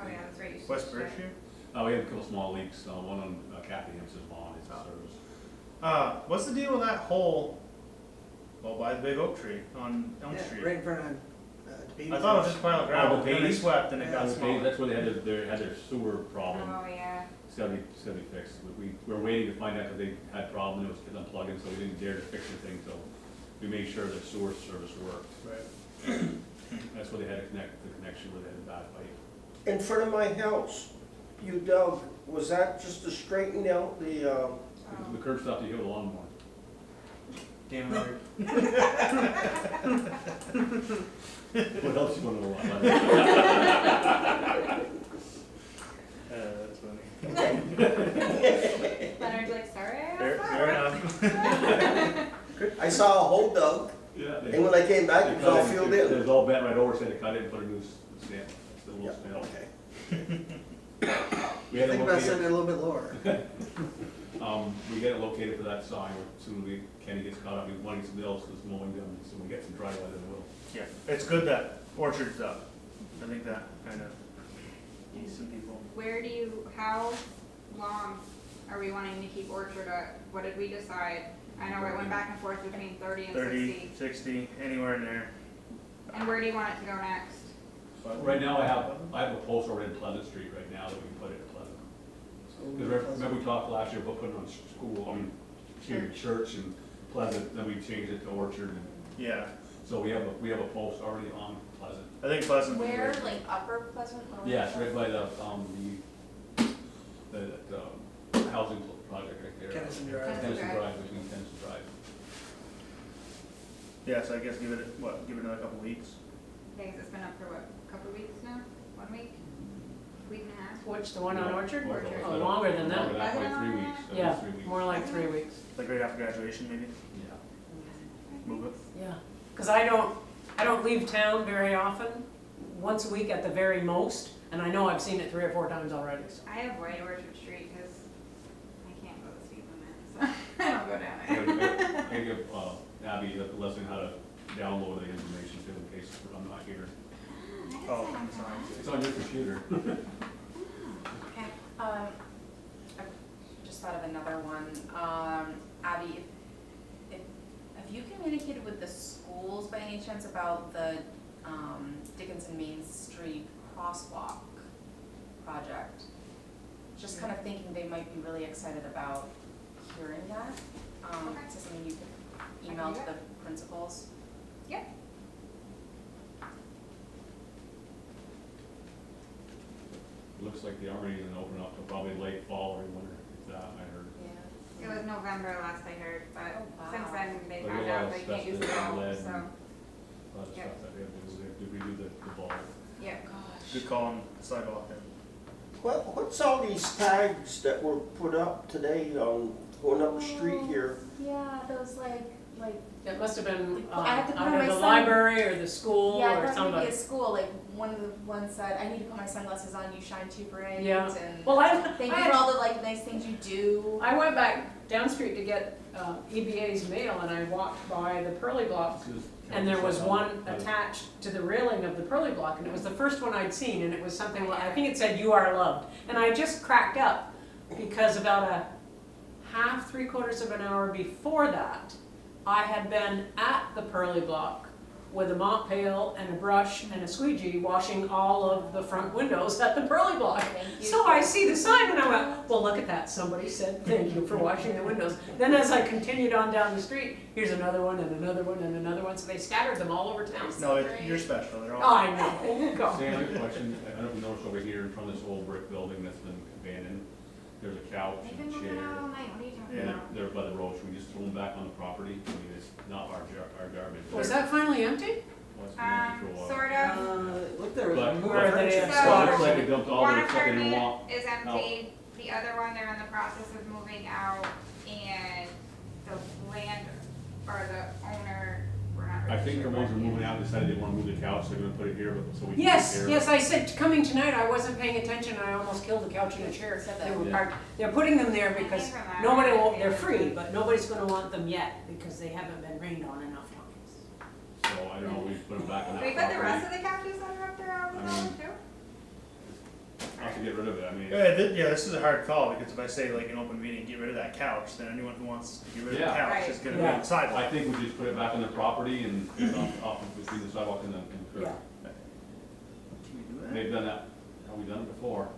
Oh yeah, that's right. You West switched it. Berkshire? We had a couple small leaks, one on Kathy Hampson's lawn, it's a service. What's the deal with that hole, well, by the big oak tree on Elm Yeah, Street? right in front of, I thought it was just a pile of gravel, the but then they Bays? swept and it Yeah, got Okay, smaller. that's where they had their sewer problem. Oh yeah. It's gotta be fixed. We're waiting to find out because they had a problem, it was unplugging, so we didn't dare to fix the thing, so we made sure the sewer service worked. Right. That's where they had to connect, the connection where they had a bad pipe. In front of my house, you dug, was that just to straighten out the, The curb stopped to heal the lawnmower. Damn it. What else you wanna know about? That's funny. Leonard's like, sorry, I Fair, asked fair that. enough. I saw a hole dug, Yeah. and when I came back, it was all filled It in. was all bent right over, so they cut it and put a new stamp, still a Yeah, little stamp. okay. We had it Think about located, setting it a little bit lower. we get it located for that sign, as soon as Kenny gets caught up, we want some else that's mowing down, so we get some dry weather, then we'll. Yeah, it's good that Orchard's up. I think that kind of needs some people. How long are we wanting to keep Orchard at? What did we decide? I know it went back and forth between 30 and 30, 60. 60, anywhere in there. And where do you want it to go next? Right now, I have a post over in Pleasant Street right now that we can put it in Pleasant. Because remember we talked last year about putting on church and Pleasant, then we changed it to Orchard, and Yeah, so we have a post already on Pleasant. I think Pleasant. would be Where, great. like Upper Pleasant? Lower Yeah, it's Pleasant? right by the housing project right there. Kennison Drive. Kennison Drive, between Kennison Drive. Yeah, so I guess give it another couple weeks. Okay, 'cause it's been up for what, a couple of weeks now? 1 week? Week and a half? Which, the one on Orchard? Orchard. Oh, longer than that. Longer than that, like 3 weeks. at least Yeah, 3 weeks. more like 3 weeks. Like right after graduation, maybe. Yeah. Move it. Yeah, because I don't leave town very often, once a week at the very most, and I know I've seen it 3 or 4 times already. So. I avoid Orchard Street because I can't go the speed limit, so I don't go down I give Abby the lesson how to download the information too, in case I'm not here. Oh, sorry. It's on your computer. Okay, I just thought of another one. Abby, have you communicated with the schools by any chance about the Dickinson Main Street Crosswalk project? Just kind of thinking they might be really excited about hearing that. Okay. Is this something you could email do to the that. principals? Yep. Looks like the armory isn't open up till probably late fall or winter, if that, I heard. It was November last I heard, but Oh, wow. since then they But found a lot out of they can't use the asbestos and ball, lead so, and A lot of Yep. stuff that we have to do, to redo the ball. yeah. Gosh. Good call on the sidewalk then. What's all these tags that were put up today on, going up the street here? Yeah, those like, It must have been I have to put on either my the son- library or the school yeah, I or thought somebody. maybe at school, like one of the ones said, I need to put my sunglasses on, you shine too bright, Yeah. and Well, thank you for all the like nice things you do. I went back down street to get EBA's mail, and I walked by the Pearly Block, This is and there was county one stuff. attached to the railing of the Pearly Block, and it was the first one I'd seen, and it was something like, I think it said, "You are loved." And I just cracked up, because about a half, 3/4 of an hour before that, I had been at the Pearly Block with a mop pail and a brush and a squeegee washing all of the front windows at the Pearly Block. Thank you. So I see the sign and I went, well, look at that, somebody said thank you for washing the windows. Then as I continued on down the street, here's another one and another one and another one, so they scattered them all over town. No, you're special, they're all. I know, God. Sam, I have a question. I don't know if you noticed over here in front of this old brick building that's been abandoned, there's a couch They've been and moving chair. out all night, what are you talking Yeah. about? They're by the road, should we just throw them back on the property? I mean, it's not our garbage. Was that finally empty? Well, it's been empty for a while. Sort of. Look, there was But- moving Where are they furniture. at? So- Well, it looks like they dumped all One their stuff they didn't apartment want. is empty, the other one, they're in the process of moving out, and the land, or the owner, we're not really I think sure the ones who what are moving yet. out decided they wanna move the couch, they're gonna put it here, but so we can. Yes, take care yes, of it. I said, coming tonight, I wasn't paying attention, I almost killed the couch and a chair. Said They that. were Yeah. parked. They're putting them there because I think from that, nobody will, I they're think- free, but nobody's gonna want them yet, because they haven't been rained on enough times. So I don't know, we put them back on that Can we property. put the rest of the couches that are up there out of the I mean- too? Have to get rid of it, I mean. Yeah, this is a hard call, because if I say like an open meeting, get rid of that couch, then anyone who wants to get rid of the Yeah. couch is gonna be Right. on the sidewalk. I think we just put it back on the property and off between the sidewalk and the curb. Yeah. Can we do that? They've done that, we've done it before.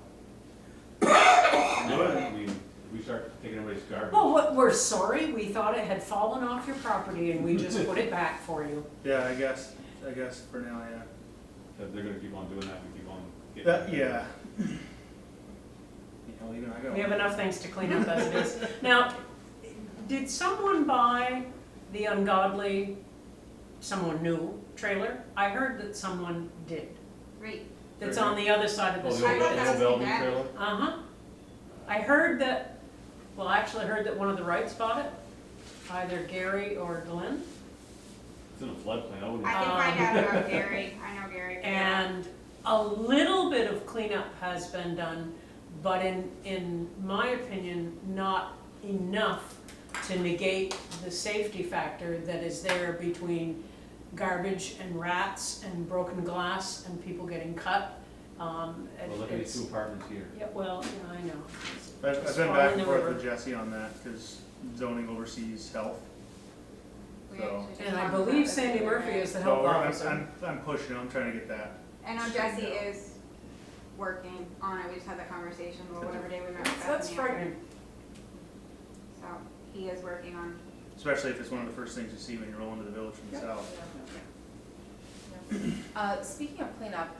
I mean, if we start taking everybody's garbage. Well, we're sorry, we thought it had fallen off your property and we just put it back for you. Yeah, I guess for now, yeah. If they're gonna keep on doing that, we keep on getting. That, yeah. You know, even I got. We have enough things to clean up as it is. Now, did someone buy the ungodly, someone new, trailer, I heard that someone did, Right. that's on the other side of the Oh, street. I thought that was Bellevue condemned. trailer? Uh-huh. I heard that, well, I actually heard that one of the Wrights bought it, either Gary or Glenn. It's in a floodplain, I wouldn't. I can find out about Gary, I know Gary. And a little bit of cleanup has been done, but in my opinion, not enough to negate the safety factor that is there between garbage and rats and broken glass and people getting cut. Well, look at these two apartments here. Yeah, well, yeah, I know. I've It's been all back in and the forth river. with Jesse on that, cause zoning oversees health. We So- actually just And I talked about believe this Sandy the other Murphy day. is the So health we're- officer. I'm pushing, I'm trying to get that. I know Jesse is working on it, we just had that conversation, well, whatever day we met with That's Bethany. frightening. So, he is working on, Especially if it's one of the first things you see when you roll into the village from the south. Speaking of cleanup,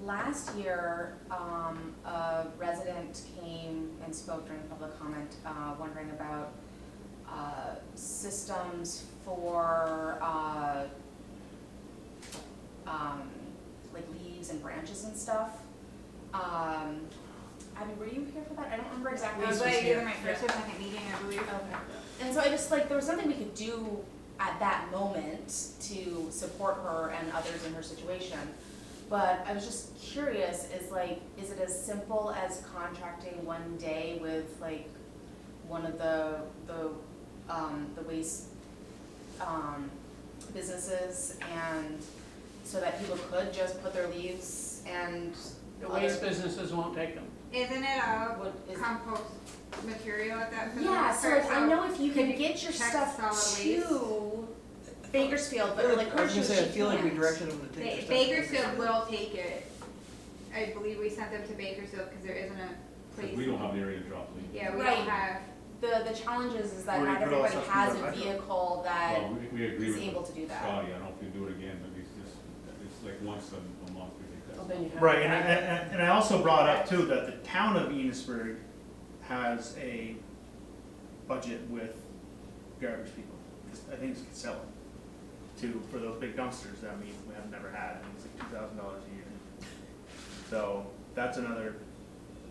last year, a resident came and spoke during public comment, wondering about, systems for, like leaves and branches and stuff. I mean, were you here for that? I don't remember exactly. it was was like here. either my first or second meeting, I believe. Okay. And so I just, like, there was something we could do at that moment to support her and others in her situation. But I was just curious, is it as simple as contracting one day with like one of the waste, businesses, and so that people could just put their leaves and The waste businesses won't take them. Isn't it a what is. compost material at that? for the Yeah, most so part? like, I know if you could can you get your check stuff solid to Bakersfield, I but like was gonna say, I she feel like we can't. directed them to take their stuff. Bakersfield will take it. I believe we sent them to Bakersfield because there isn't a place. We don't have the area to drop leaves. Yeah, we Right. don't have, The challenge is that Where you not put all everybody stuff has in a the- vehicle that Well, we agree is with able to do that. Scotty, I don't know if we do it again, but it's like once a month, we think Well, that's. then you have. Right, and I also brought up too that the town of Enosburg has a budget with garbage people. I think it's Casella, for those big dumpsters that we have never had. I think it's like $2,000 a year. So that's another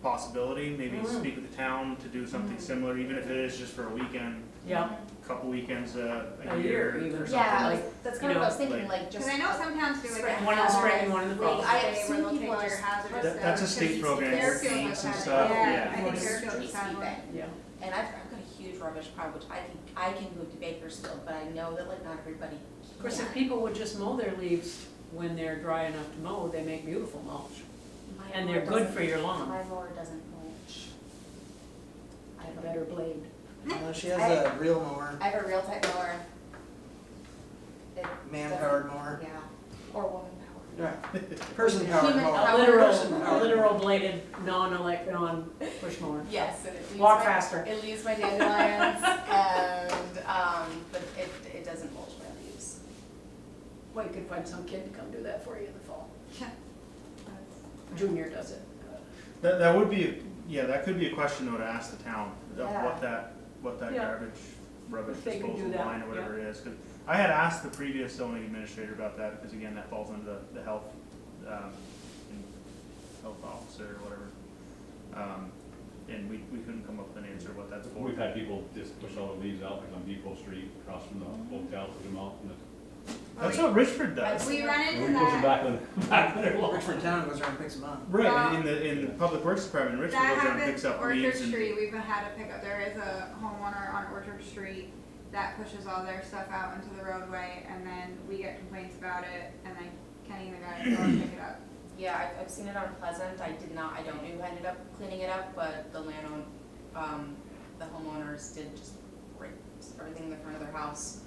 possibility, maybe speak with the town to do something similar, even if it is just for a weekend, Yeah, couple weekends a A year year even. or something. Yeah, like, that's you kind of what I was know, thinking, like- like just. because I know some towns do like Spring. a One in the spring and one in the fall. Like, I have day where seen they'll take people all your just hazardous put stuff. That's a state trees, program with Fairfield seeds has and had it. stuff, Yeah, yeah. I think Street Fairfield's had one. sweeping. yeah. And I've got a huge rubbish pile, which I can move to Bakersfield, but I know that like not everybody can. Of course, if people would just mow their leaves when they're dry enough to mow, they make beautiful mulch. My And mower they're good doesn't- for your lawn. My mower doesn't mulch. I have Better blade. She has a real mower, I have a real type mower. It man-powered doesn't- mower. Yeah, or woman powered. Person-powered Human mower. power. A literal bladed, non-push mower. Yes, and it leaves Walk my, faster. It leaves my dandelions and, but it doesn't mulch my leaves. Well, you could find some kid to come do that for you in the fall. Junior does it. That would be, that could be a question though to ask the town, of Yeah. what that Yeah. rubbish If they could do disposal that, line or whatever it is. 'Cause I had asked the previous zoning administrator about that, because again, that falls under the health, health officer or whatever. And we couldn't come up with an answer what that's for. We've had people just push all the leaves out, like on Depot Street, across from the hotel, push them out, and That's what Richford does. We run into we push them that, back on their lawn. Richmond Town goes around and picks them up. Right, Well, in the public works department, Richford that goes around and happens, picks up Orchard leaves and. Street, we've had to pick up, there is a homeowner on Orchard Street that pushes all their stuff out into the roadway, and then we get complaints about it, and then Kenny and the guys go and pick it up. Yeah, I've seen it on Pleasant. I don't know who ended up cleaning it up, but the landowner, the homeowners did just rip everything in the front of their house.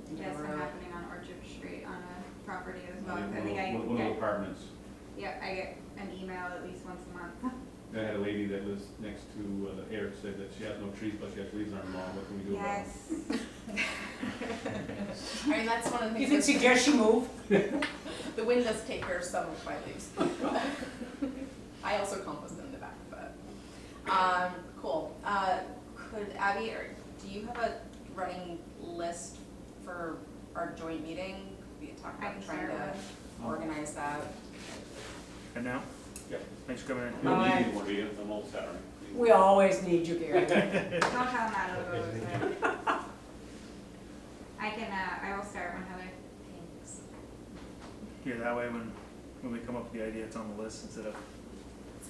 into the That's been road. happening on Orchard Street on a property as well, One 'cause I of think I one of the get, apartments, yeah, I get an email at least once a month. I had a lady that lives next to the air, said that she has no trees, but she has leaves on her lawn, what can we do about it? Yes. I mean, that's one of the You things. can suggest you move? The wind does take care of some of my leaves. I also compost them in the back, but, cool. Could Abby, or do you have a running list for our joint meeting? we had talked I about can trying start to with. organize that. And now? Yep. Thanks for coming in. We don't need Aye. any more, do you? I'm all set, right? We always need you, Gary. Don't tell them that, it'll go with it. I will start when Heather. Thanks. Yeah, that way when we come up with the idea, it's on the list instead of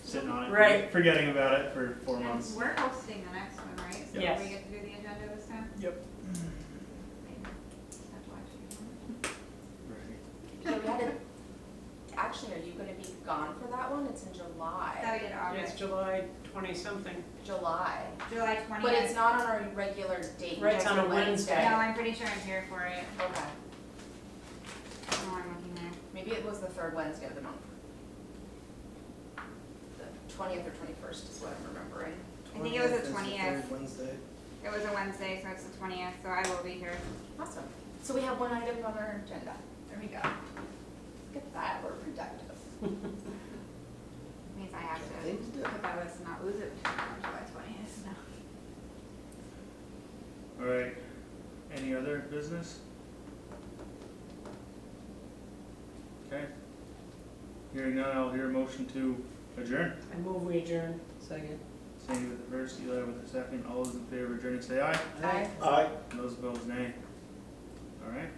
sitting on it. Right. Forgetting about it for 4 And months. we're hosting the next one, right? So Yes. we get to do the agenda this time? Yep. Have to watch it. Right. Yeah, we had to, actually, are you gonna be gone for that one? It's in I thought July. we did It's August, July 20-something. July. July 20th. But it's not on our regular date. Right, it's on a No, Wednesday. I'm pretty sure I'm here for it. Okay, No, I'm looking there. maybe it was the third Wednesday of the month. The 20th or 21st is what I'm remembering. I think it was the 20th is 20th. third Wednesday. It was a Wednesday, so it's the 20th, so I will be here. Awesome. So we have one item on our agenda. There we go. Look at that, we're productive. Means I have to Things do. put that list and not lose it on July 20th. No. All right. Any other business? Okay. Hearing none, I'll hear a motion to adjourn. I move we adjourn. Second. Sandy with the first, Eli with the second. All those in favor of adjourning say aye. Aye. Aye. And those opposed nay. All right.